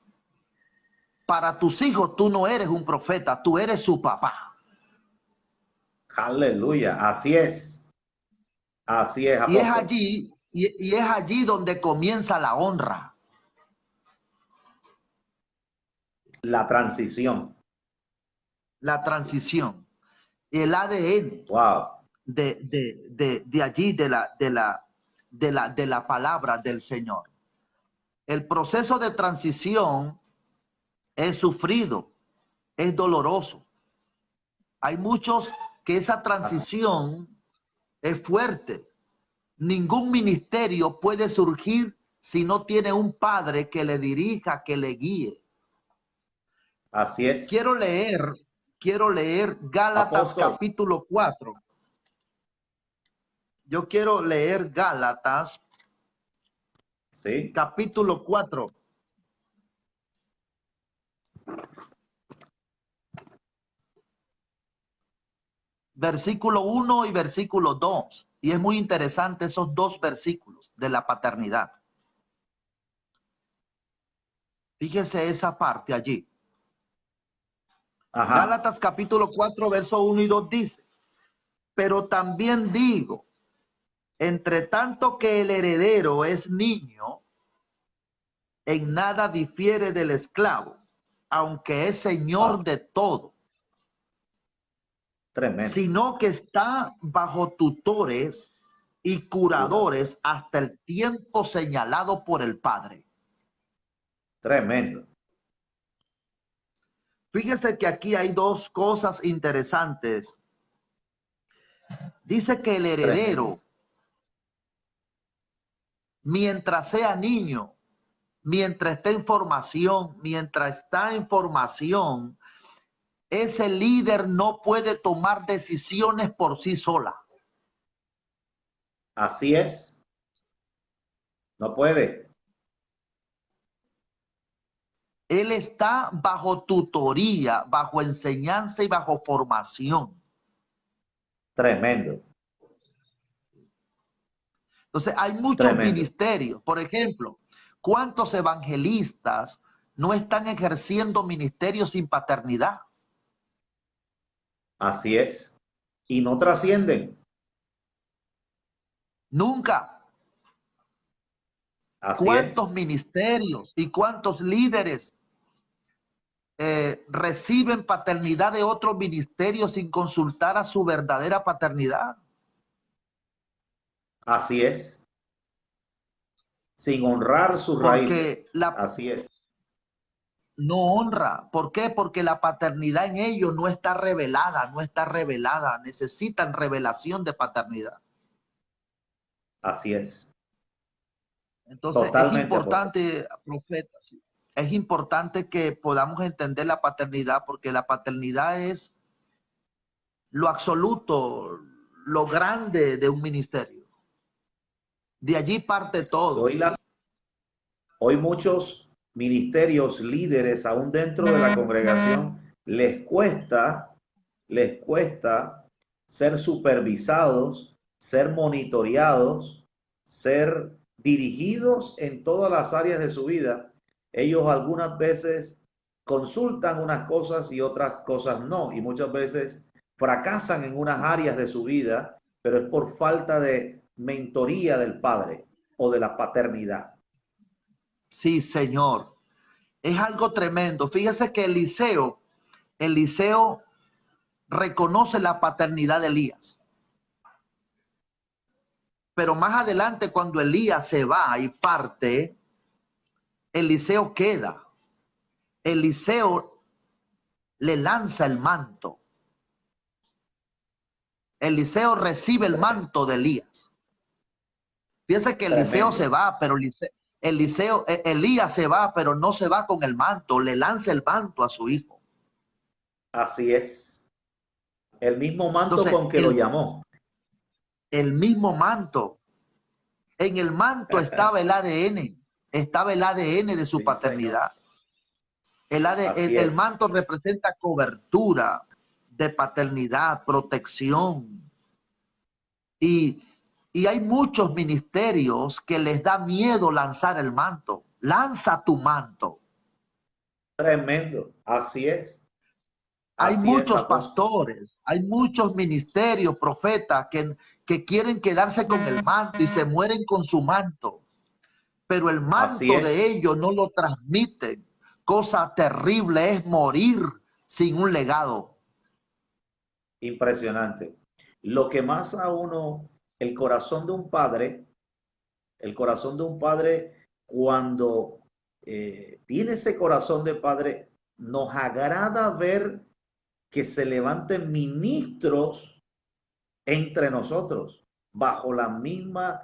para tus hijos tú no eres un profeta, tú eres su papá. Aleluya. Así es. Así es, Y es apóstol. allí, y es allí donde comienza la honra, La transición. la transición, el ADN Wow. de allí, de la palabra del Señor. El proceso de transición es sufrido, es doloroso. Hay muchos que esa Así, transición es fuerte. Ningún ministerio puede surgir si no tiene un padre que le dirija, que le guíe. así es. Quiero leer, quiero leer Gálatas Apóstol. capítulo 4. Yo quiero leer Gálatas Sí. capítulo 4. Versículo 1 y versículo 2. Y es muy interesante esos dos versículos de la paternidad. Fíjese esa parte allí. Ajá. Gálatas capítulo 4, verso 1 y 2 dice, pero también digo, entre tanto que el heredero es niño, en nada difiere del esclavo, aunque es Wow. señor de todo, Tremendo. sino que está bajo tutores y Curador. curadores hasta el tiempo señalado por el Padre. Tremendo. Fíjese que aquí hay dos cosas interesantes. Dice que el Tremendo. heredero, mientras sea niño, mientras está en formación, ese líder no puede tomar decisiones por sí sola. Así es. No puede. Él está bajo tutoría, bajo enseñanza y bajo formación. Tremendo. Entonces, hay muchos Tremendo. ministerios. Por ejemplo, ¿cuántos evangelistas no están ejerciendo ministerios sin paternidad? Así es. Y no trascienden. Nunca. Así es. ¿Cuántos ministerios y cuántos líderes reciben paternidad de otro ministerio sin consultar a su verdadera paternidad. Así es. Sin honrar sus raíces. Porque Así es. no honra. ¿Por qué? Porque la paternidad en ellos no está revelada, no está revelada. Necesitan revelación de paternidad. Así es. Entonces es Totalmente, apóstol. importante, profeta, sí, es importante que podamos entender la paternidad, porque la paternidad es lo absoluto, lo grande de un ministerio. De allí parte todo. Hoy, hoy muchos ministerios, líderes, aún dentro de la congregación, les cuesta ser supervisados, ser monitoreados, ser dirigidos en todas las áreas de su vida. Ellos algunas veces consultan unas cosas y otras cosas no, y muchas veces fracasan en unas áreas de su vida, pero es por falta de mentoría del padre o de la paternidad. Sí, Señor. Es algo tremendo. Fíjese que Eliseo reconoce la paternidad de Elías. Pero más adelante, cuando Elías se va y parte, Eliseo queda. Eliseo le lanza el manto. Eliseo recibe el manto de Elías. Fíjense que Eliseo Tremendo. se va, pero Elías se va, pero no se va con el manto. Le lanza el manto a su hijo. Así es. El mismo manto Entonces, con que lo llamó. el mismo manto. En el manto estaba el ADN de su Sí, señor. paternidad. Así El es. manto representa cobertura de paternidad, protección. Y, y hay muchos ministerios que les da miedo lanzar el manto. Lanza tu manto. Tremendo. Así es. Hay Así es, muchos apóstol. pastores, hay muchos ministerios, profetas, que quieren quedarse con el manto y se mueren con su manto. Pero el Así manto de es. ellos no lo transmiten. Cosa terrible es morir sin un legado. Impresionante. Lo que más a uno, el corazón de un padre, el corazón de un padre, cuando tiene ese corazón de padre, nos agrada ver que se levanten ministros entre nosotros, bajo la misma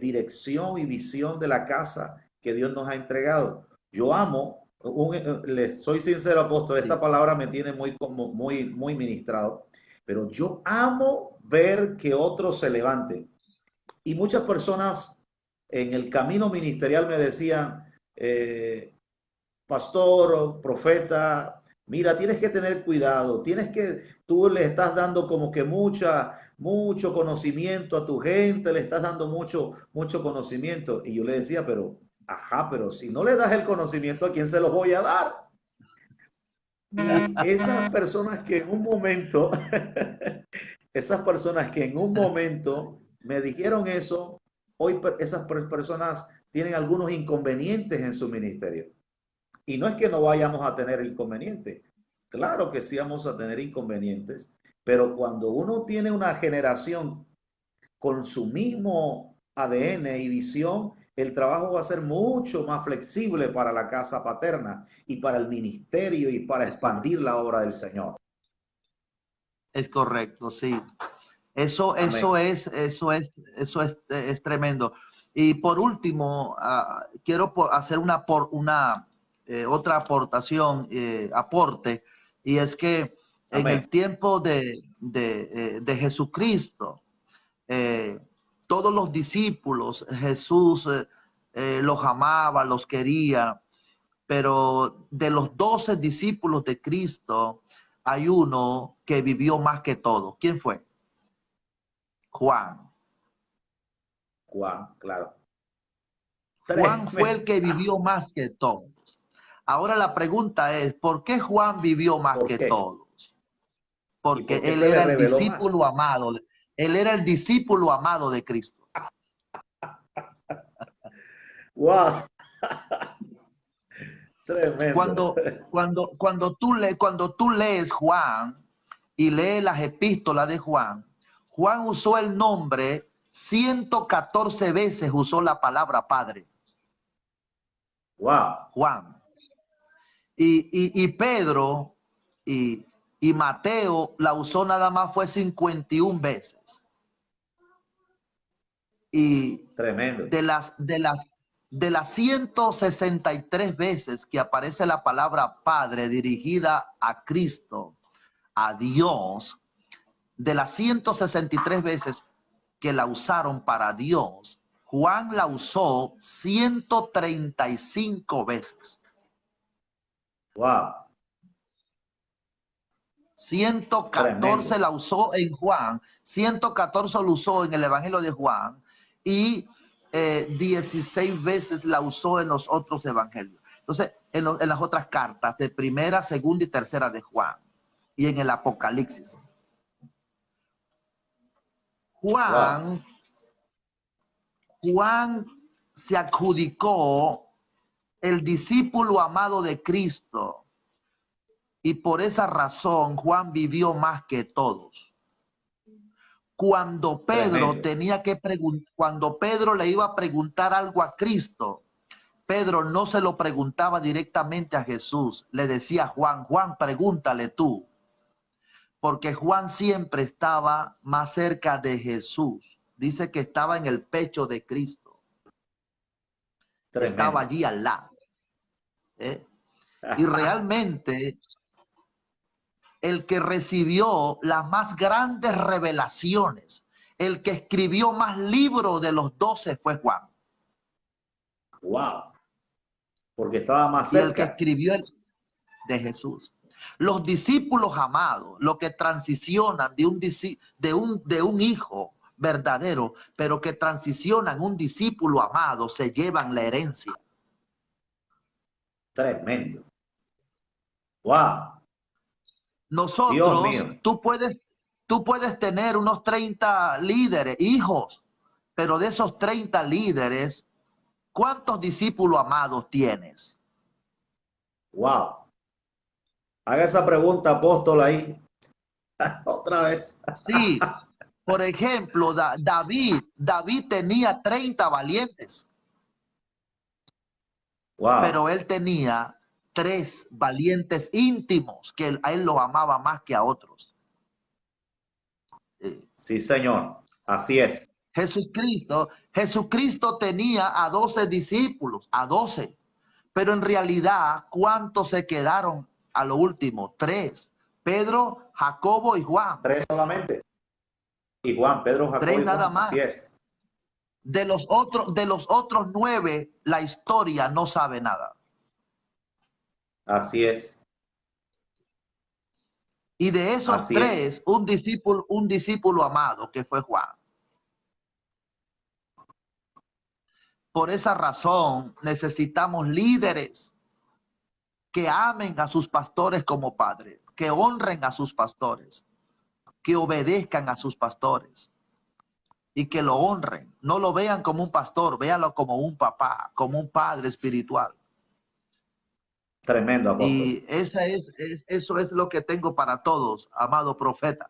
dirección y visión de la casa que Dios nos ha entregado. Yo amo, les soy sincero, apóstol, esta Sí, palabra me tiene muy ministrado, pero yo amo ver que otros se levanten. Y muchas personas en el camino ministerial me decían, pastor, profeta, mira, tienes que tener cuidado, tú le estás dando como que mucho conocimiento a tu gente, le estás dando mucho conocimiento. Y yo le decía, pero, ajá, pero si no le das el conocimiento, ¿a quién se los voy a dar? Y esas personas que en un momento, esas personas que en un momento me dijeron eso, hoy esas personas tienen algunos inconvenientes en su ministerio. Y no es que no vayamos a tener inconvenientes. Claro que sí vamos a tener inconvenientes, pero cuando uno tiene una generación con su mismo ADN y visión, el trabajo va a ser mucho más flexible para la casa paterna y para el ministerio y para es correcto. expandir la obra del Señor. Es correcto, sí. Amén. Eso es tremendo. Y por último, quiero hacer otra aporte, y es que en el Amén. tiempo de Jesucristo, eh, todos los discípulos, Jesús los amaba, los quería, pero de los 12 discípulos de Cristo, hay uno que vivió más que todos. ¿Quién fue? Juan. Juan, claro. Juan fue el Tremendo. que vivió más que todos. Ahora la pregunta es, ¿por qué Juan vivió más ¿Por que qué? todos? ¿Y Porque por qué él se le era el reveló más? discípulo amado. Él era el discípulo amado de Cristo. Wow. Tremendo. Cuando tú lees Juan y lees las epístolas de Juan, Juan usó el nombre 114 veces, usó la palabra Padre. Wow. Juan. Y Pedro y Mateo la usó nada más fue 51 veces. Y Tremendo. de las 163 veces que aparece la palabra Padre dirigida a Cristo, a Dios, de las 163 veces que la usaron para Dios, Juan la usó 135 veces. Wow. 114 Tremendo. la usó en Juan, 114 lo usó en el Evangelio de Juan y 16 veces la usó en los otros evangelios. Entonces, en las otras cartas de primera, segunda y tercera de Juan y en el Apocalipsis. Wow. Juan se adjudicó el discípulo amado de Cristo y por esa razón Juan vivió más que todos. Cuando Pedro cuando Pedro le iba a preguntar algo a Cristo, Pedro no se lo preguntaba directamente a Jesús, le decía a Juan, Juan, pregúntale tú, porque Juan siempre estaba más cerca de Jesús. Dice que estaba en el pecho de Cristo, estaba Tremendo. allí al lado. Y realmente el que recibió las más grandes revelaciones, el que escribió más libros de los 12 fue Juan. Wow. Porque estaba más Y el que cerca. escribió de Jesús. Los discípulos amados, los que transicionan de un hijo verdadero, pero que transicionan un discípulo amado, se llevan la herencia. Tremendo. Wow. Dios Nosotros, mío. tú puedes tener unos 30 líderes, hijos, pero de esos 30 líderes, ¿cuántos discípulos amados tienes? Wow. Haga esa pregunta, apóstol, ahí. Otra vez. Sí, por ejemplo, David tenía 30 valientes, pero Wow. él tenía 3 valientes íntimos que a él lo amaba más que a otros. Sí, señor. Así es. Jesucristo tenía a 12 discípulos, a 12. Pero en realidad, ¿cuántos se quedaron a lo último? 3. Pedro, Jacobo y Juan. 3 solamente. Y Juan, Pedro, Jacob 3 y nada Juan. más. Así es. De los otros 9, la historia no sabe nada. Así es. Y de esos Así es. 3, un discípulo amado que fue Juan. Por esa razón necesitamos líderes que amen a sus pastores como padres, que honren a sus pastores, que obedezcan a sus pastores y que lo honren. No lo vean como un pastor, véanlo como un papá, como un padre espiritual. Tremendo, apóstol. Y eso es lo que tengo para todos, amado profeta.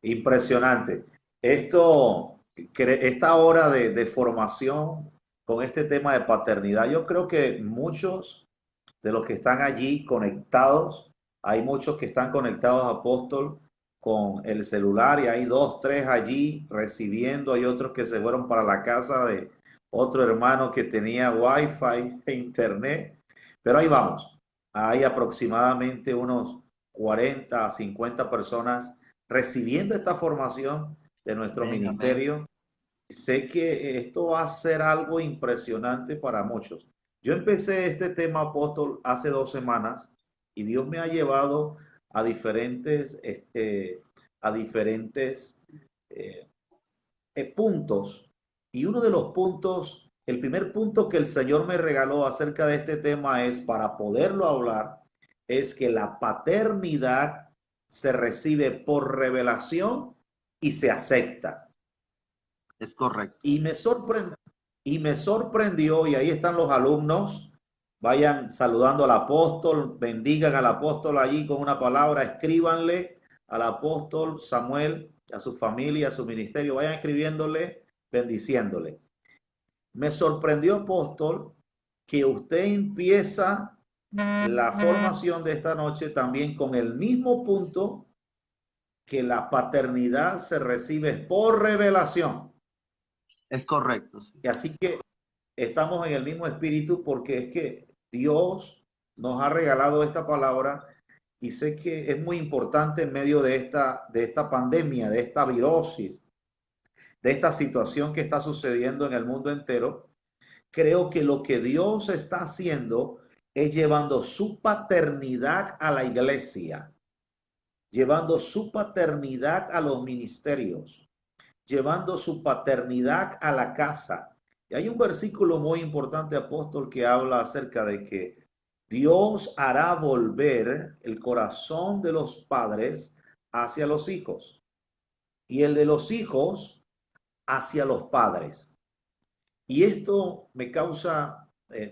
Impresionante. Esta hora de formación con este tema de paternidad, yo creo que muchos de los que están allí conectados, hay muchos que están conectados, apóstol, con el celular y hay 2, 3 allí recibiendo, hay otros que se fueron para la casa de otro hermano que tenía wifi e internet, pero ahí vamos, hay aproximadamente unos 40 a 50 personas recibiendo esta formación de nuestro Amén, amén. ministerio. Sé que esto va a ser algo impresionante para muchos. Yo empecé este tema, apóstol, hace 2 semanas y Dios me ha llevado a diferentes puntos. Y uno de los puntos, el primer punto que el Señor me regaló acerca de este tema es, para poderlo hablar, es que la paternidad se recibe por revelación y se acepta. Es correcto. Y me sorprendió, y ahí están los alumnos, Vayan saludando al apóstol, bendigan al apóstol allí con una palabra, escríbanle al apóstol Samuel, a su familia, a su ministerio, vayan escribiéndole, bendiciéndole. Me sorprendió, apóstol, que usted empieza la formación de esta noche también con el mismo punto, que la paternidad se recibe por revelación. Es correcto, sí. Y así que estamos en el mismo espíritu, porque es que Dios nos ha regalado esta palabra, y sé que es muy importante en medio de esta pandemia, de esta virosis, de esta situación que está sucediendo en el mundo entero. Creo que lo que Dios está haciendo es llevando su paternidad a la iglesia, llevando su paternidad a los ministerios, llevando su paternidad a la casa. Y hay un versículo muy importante, apóstol, que habla acerca de que Dios hará volver el corazón de los padres hacia los hijos y el de los hijos hacia los padres. Y esto me causa eh,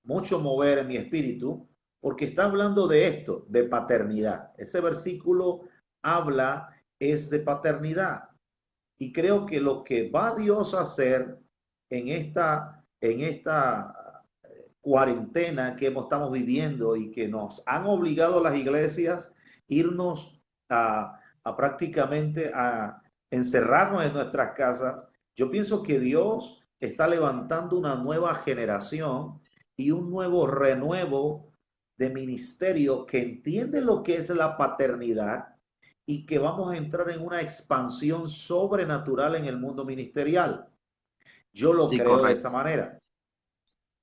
mucho mover en mi espíritu, porque está hablando de esto, de paternidad. Ese versículo habla es de paternidad. Y creo que lo que va Dios a hacer en esta cuarentena que estamos viviendo, y que nos han obligado a las iglesias irnos a prácticamente a encerrarnos en nuestras casas, yo pienso que Dios está levantando una nueva generación y un nuevo renuevo de ministerio que entiende lo que es la paternidad, y que vamos a entrar en una expansión sobrenatural en el mundo ministerial. Yo lo Sí, creo de correcto. esa manera.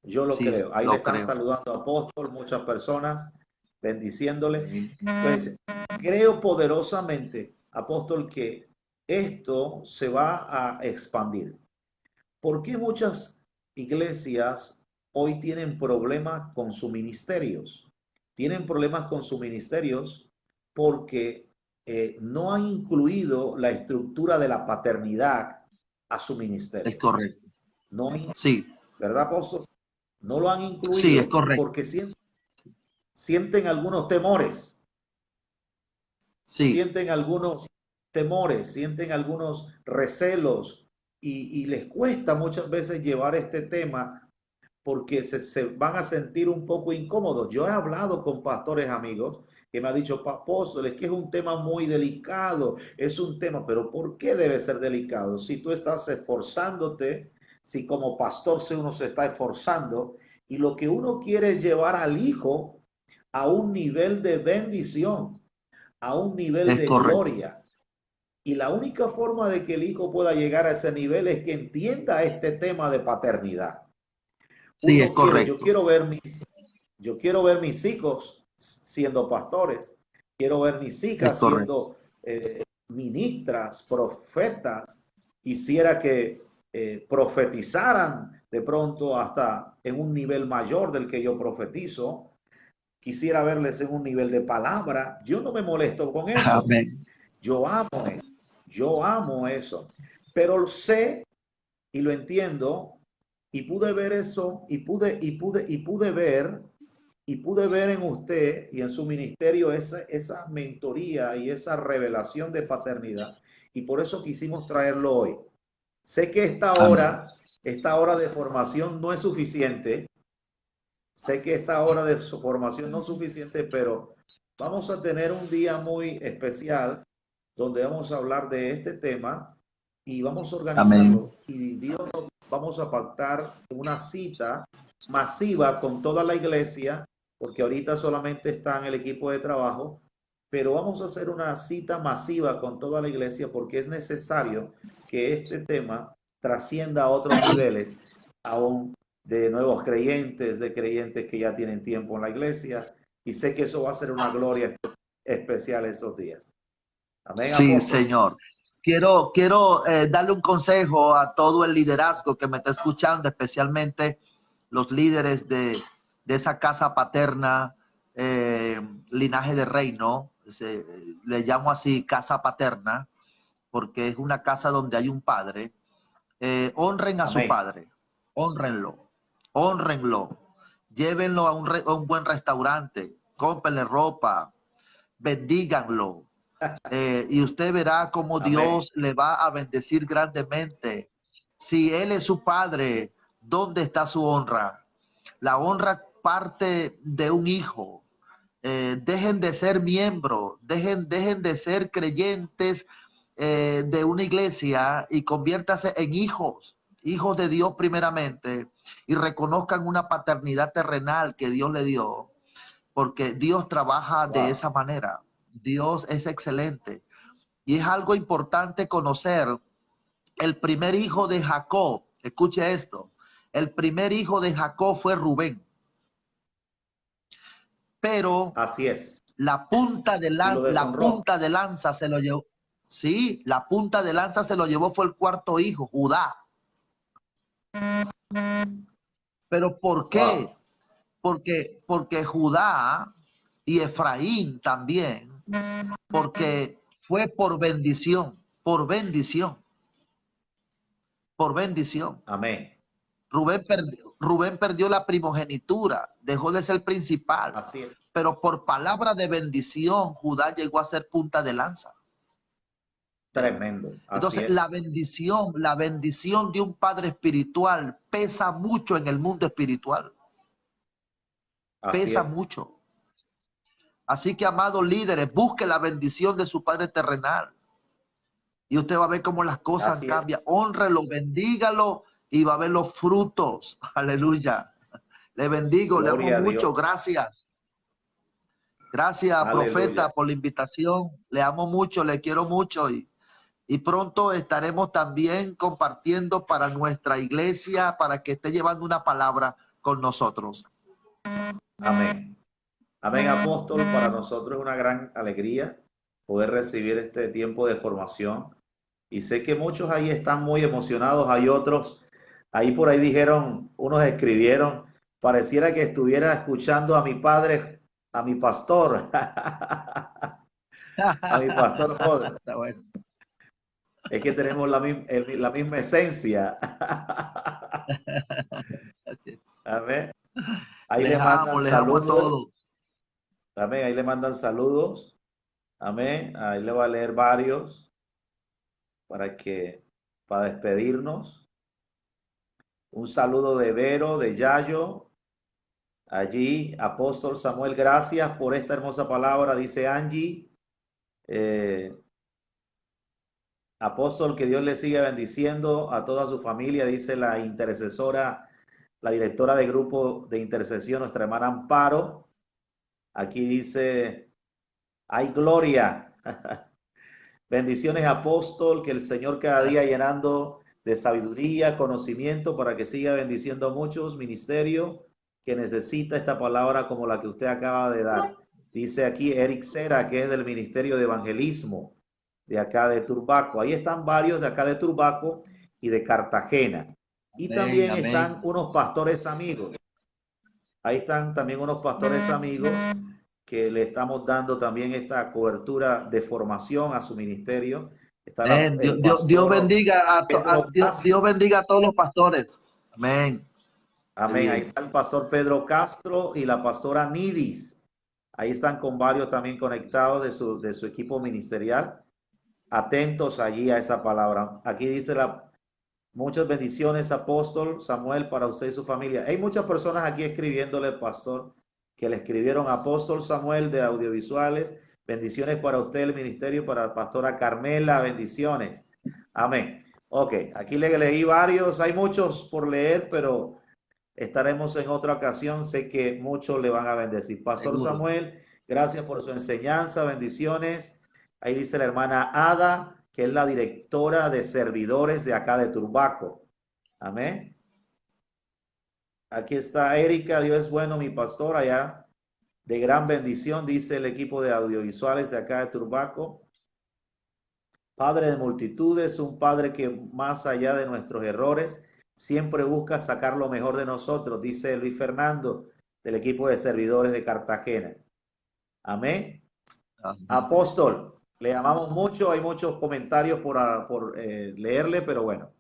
Yo lo Sí, creo. Ahí le lo están creo. saludando a apóstol, muchas personas, bendiciéndole. Sí. Pues creo poderosamente, apóstol, que esto se va a expandir. ¿Por qué muchas iglesias hoy tienen problemas con sus ministerios? Tienen problemas con sus ministerios porque no han incluido la estructura de la paternidad a su Es ministerio. correcto. No, Sí, ¿verdad, apóstol? No lo han sí, es incluido correcto. porque sienten algunos temores, Sí, sienten algunos recelos, y les cuesta muchas veces llevar este tema, porque se van a sentir un poco incómodos. Yo he hablado con pastores amigos que me han dicho, apóstol, es que es un tema muy delicado, es un tema, pero ¿por qué debe ser delicado? Si tú estás esforzándote, si como pastor uno se está esforzando, y lo que uno quiere es llevar al hijo a un nivel de bendición, a un nivel es de correcto. gloria. Y la única forma de que el hijo pueda llegar a ese nivel es que entienda este tema de paternidad. Sí, es Yo correcto. yo quiero ver mis hijos siendo pastores, quiero ver mis Es hijas correcto. siendo ministras, profetas. Quisiera que profetizaran de pronto hasta en un nivel mayor del que yo profetizo. Quisiera verles en un nivel de palabra. Yo no me molesto con eso. Amén. Yo amo eso. Yo amo eso. Pero sé y lo entiendo, y pude ver eso, y pude ver en usted y en su ministerio esa mentoría y esa revelación de paternidad, y por eso quisimos traerlo hoy. Sé que Amén. esta hora de formación no es suficiente, sé que esta hora de su formación no es suficiente, pero vamos a tener un día muy especial donde vamos a hablar de este tema, y vamos a Amén. organizarlo, y Dios nos vamos a pactar una cita masiva con toda la iglesia, porque ahorita solamente está en el equipo de trabajo, pero vamos a hacer una cita masiva con toda la iglesia, porque es necesario que este tema trascienda a otros niveles, aún de nuevos creyentes, de creyentes que ya tienen tiempo en la iglesia, y sé que eso va a ser una gloria especial esos días. Amén, Sí, apóstol. Señor. Quiero darle un consejo a todo el liderazgo que me está escuchando, especialmente los líderes de esa casa paterna, linaje de reino. Le llamo así casa paterna, porque es una casa donde hay un padre. Honren a su Amén. padre, honrenlo. Hónrenlo, llévenlo a a un buen restaurante, cómprenle ropa, bendíganlo. Y usted verá cómo Amén. Dios le va a bendecir grandemente. Si Él es su padre, ¿dónde está su honra? La honra parte de un hijo. Dejen de ser miembros, dejen de ser creyentes de una iglesia y conviértase en hijos, hijos de Dios primeramente, y reconozcan una paternidad terrenal que Dios le dio, porque Dios trabaja de Wow. esa manera. Dios es excelente. Y es algo importante conocer. El primer hijo de Jacob, escuche esto, el primer hijo de Jacob fue Rubén, pero Así es. Y lo la deshonró. punta de lanza se lo llevó. Sí, la punta de lanza se lo llevó, fue el cuarto hijo, Judá. Pero ¿por qué? Wow. Porque Judá y Efraín también, porque fue por bendición, por bendición, por bendición. Amén. Rubén perdió la primogenitura, dejó de ser principal, Así es. pero por palabra de bendición, Judá llegó a ser punta de lanza. Tremendo. Así Entonces, es. la bendición de un padre espiritual pesa mucho en el mundo espiritual, Así pesa es. mucho. Así que, amados líderes, busque la bendición de su padre terrenal y usted va a ver cómo las cosas Así es. cambian. Hónrelo, bendígalo y va a ver los frutos. Aleluya. Le bendigo, le amo Gloria a mucho. Dios. Gracias. Gracias, profeta, Aleluya. por la invitación. Le amo mucho, le quiero mucho y pronto estaremos también compartiendo para nuestra iglesia, para que esté llevando una palabra con nosotros. Amén. Amén, apóstol. Para nosotros es una gran alegría poder recibir este tiempo de formación. Y sé que muchos ahí están muy emocionados. Hay otros, ahí por ahí dijeron, unos escribieron, pareciera que estuviera escuchando a mi padre, a mi pastor, a mi pastor joven. Está bueno. Es que tenemos la misma esencia. Amén. Ahí le mandan Les amo a saludos. todos. Amén. Ahí le mandan saludos. Amén. Ahí le va a leer varios para para despedirnos. Un saludo de Vero, de Yayo. Allí, apóstol Samuel, gracias por esta hermosa palabra, dice Angie. Eh, apóstol, que Dios le siga bendiciendo a toda su familia, dice la intercesora, la directora de grupo de intercesión, nuestra hermana Amparo. Aquí dice, hay gloria. Bendiciones, apóstol, que el Señor cada día llenando de sabiduría, conocimiento, para que siga bendiciendo a muchos ministerios que necesita esta palabra como la que usted acaba de dar. Dice aquí Eric Cera, que es del Ministerio de Evangelismo de acá de Turbaco. Ahí están varios de acá de Turbaco y de Cartagena. Y Amén, también amén. están unos pastores amigos. Ahí están también unos pastores amigos que le estamos dando también esta cobertura de formación a su ministerio. Está el Dios pastor bendiga Pedro Dios Castro. bendiga a todos los pastores. Amén. Qué Amén. Ahí bien. está el pastor Pedro Castro y la pastora Nidis. Ahí están con varios también conectados de su equipo ministerial. Atentos allí a esa palabra. Aquí dice muchas bendiciones, apóstol Samuel, para usted y su familia. Hay muchas personas aquí escribiéndole, pastor, que le escribieron apóstol Samuel de audiovisuales. Bendiciones para usted, el ministerio, para la pastora Carmela. Bendiciones. Amén. Ok, aquí le leí varios. Hay muchos por leer, pero estaremos en otra ocasión. Sé que muchos le van a bendecir. Pastor Seguro. Samuel, gracias por su enseñanza. Bendiciones. Ahí dice la hermana Ada, que es la directora de servidores de acá de Turbaco. Amén. Aquí está Erika. Dios es bueno, mi pastor, allá de gran bendición, dice el equipo de audiovisuales de acá de Turbaco. Padre de multitudes, un padre que más allá de nuestros errores, siempre busca sacar lo mejor de nosotros, dice Luis Fernando, del equipo de servidores de Cartagena. Amén. Amén. Apóstol, le amamos mucho, hay muchos comentarios por leerle, pero bueno,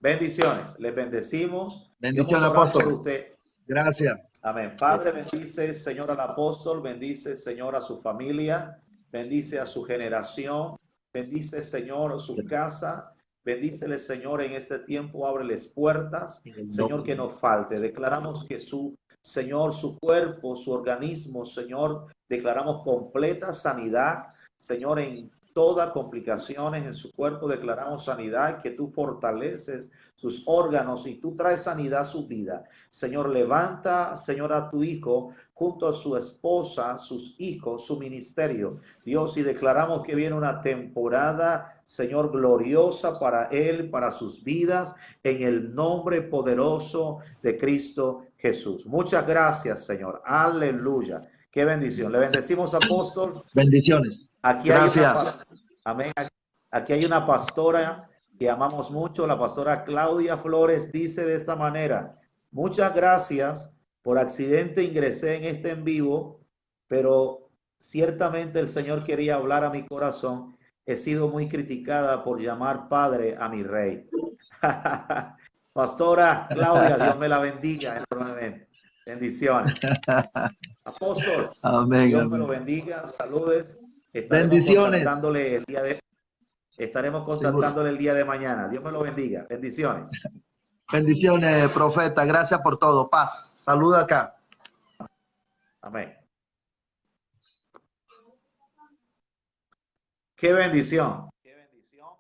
Bendiciones. Les bendecimos. Dios vamos Bendiciones, a orar por apóstol. usted. Gracias. Amén. Padre, bendice, Señor, al apóstol, bendice, Señor, a su familia, bendice a su generación, bendice, Señor, su casa, bendícele, Señor, en este tiempo, ábreles puertas, En el Señor, nombre que no falte. Declaramos que su, Señor, su cuerpo, su organismo, Señor, declaramos completa sanidad, Señor, en todas complicaciones en su cuerpo, declaramos sanidad, que tú fortaleces sus órganos y tú traes sanidad a su vida. Señor, levanta, Señor, a tu hijo junto a su esposa, sus hijos, su ministerio. Dios, y declaramos que viene una temporada, Señor, gloriosa para él, para sus vidas, en el nombre poderoso de Cristo Jesús. Muchas gracias, Señor. Aleluya. Qué bendición. Le bendecimos, apóstol. Bendiciones. Aquí hay una, Gracias. amén. Aquí hay una pastora que amamos mucho, la pastora Claudia Flores, dice de esta manera: muchas gracias, por accidente ingresé en este en vivo, pero ciertamente el Señor quería hablar a mi corazón. He sido muy criticada por llamar padre a mi rey. Pastora Claudia, Dios me la bendiga enormemente. Bendiciones. Apóstol, Amén, Dios me lo amén. bendiga. Saludes. Estaremos Bendiciones. contactándole el día de Estaremos Seguro. contactándole el día de mañana. Dios me lo bendiga. Bendiciones. Bendiciones, profeta. Gracias por todo. Paz. Saluda acá. Amén. Qué bendición. Qué bendición.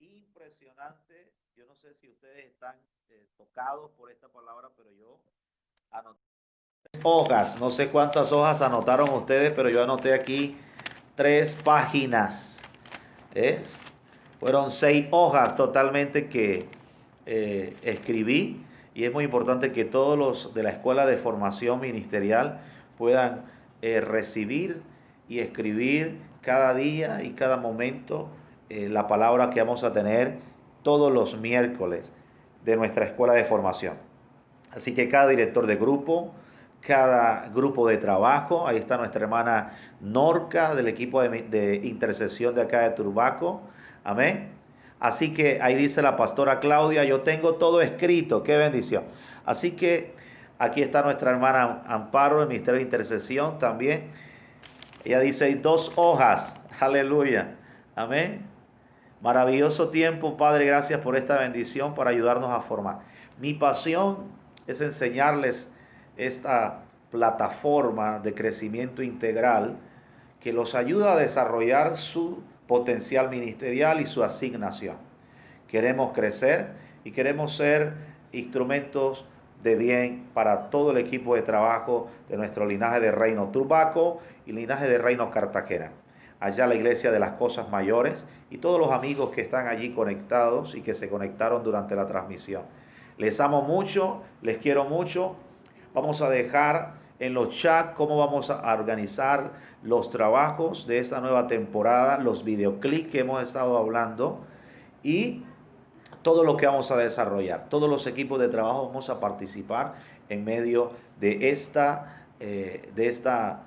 Impresionante. Yo no sé si ustedes están tocados por esta palabra, pero yo anoté hojas. No sé cuántas hojas anotaron ustedes, pero yo anoté aquí 3 páginas. ¿Es? Fueron 6 hojas totalmente que escribí, y es muy importante que todos los de la Escuela de Formación Ministerial puedan recibir y escribir cada día y cada momento la palabra que vamos a tener todos los miércoles de nuestra Escuela de Formación. Así que cada director de grupo, cada grupo de trabajo, ahí está nuestra hermana Norca del equipo de intercesión de acá de Turbaco, amén. Así que ahí dice la pastora Claudia: yo tengo todo escrito, qué bendición. Así que aquí está nuestra hermana Amparo del Ministerio de Intercesión también. Ella dice 2 hojas, aleluya, amén. Maravilloso tiempo, Padre, gracias por esta bendición para ayudarnos a formar. Mi pasión es enseñarles esta plataforma de crecimiento integral que los ayuda a desarrollar su potencial ministerial y su asignación. Queremos crecer y queremos ser instrumentos de bien para todo el equipo de trabajo de nuestro linaje de Reino Turbaco y linaje de Reino Cartagena. Allá la iglesia de las cosas mayores y todos los amigos que están allí conectados y que se conectaron durante la transmisión. Les amo mucho, les quiero mucho. Vamos a dejar en los chats cómo vamos a organizar los trabajos de esta nueva temporada, los videoclips que hemos estado hablando y todo lo que vamos a desarrollar. Todos los equipos de trabajo vamos a participar en medio de esta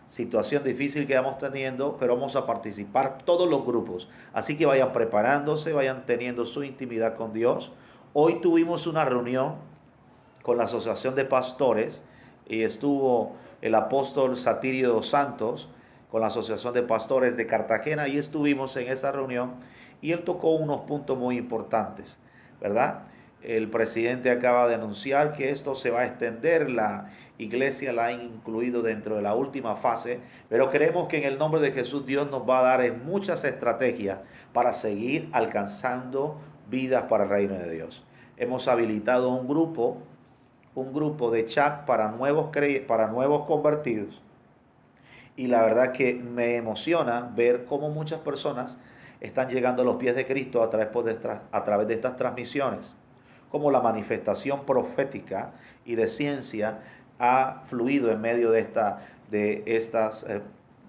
situación difícil que vamos teniendo, pero vamos a participar todos los grupos. Así que vayan preparándose, vayan teniendo su intimidad con Dios. Hoy tuvimos una reunión con la Asociación de Pastores y estuvo el apóstol Satirio dos Santos con la Asociación de Pastores de Cartagena, y estuvimos en esa reunión y él tocó unos puntos muy importantes, ¿verdad? El presidente acaba de anunciar que esto se va a extender, la iglesia la ha incluido dentro de la última fase, pero creemos que en el nombre de Jesús Dios nos va a dar muchas estrategias para seguir alcanzando vidas para el reino de Dios. Hemos habilitado un grupo de chat para nuevos convertidos, y la verdad que me emociona ver cómo muchas personas están llegando a los pies de Cristo a través de estas transmisiones, como la manifestación profética y de ciencia ha fluido en medio de esta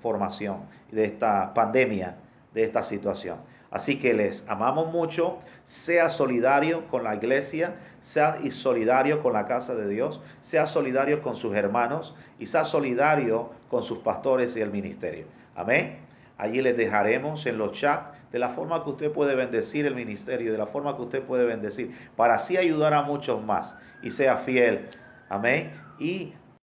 formación, de esta pandemia, de esta situación. Así que les amamos mucho. Sea solidario con la iglesia, sea solidario con la casa de Dios, sea solidario con sus hermanos y sea solidario con sus pastores y el ministerio. Amén. Allí les dejaremos en los chats de la forma que usted puede bendecir el ministerio, de la forma que usted puede bendecir, para así ayudar a muchos más y sea fiel. Amén. Y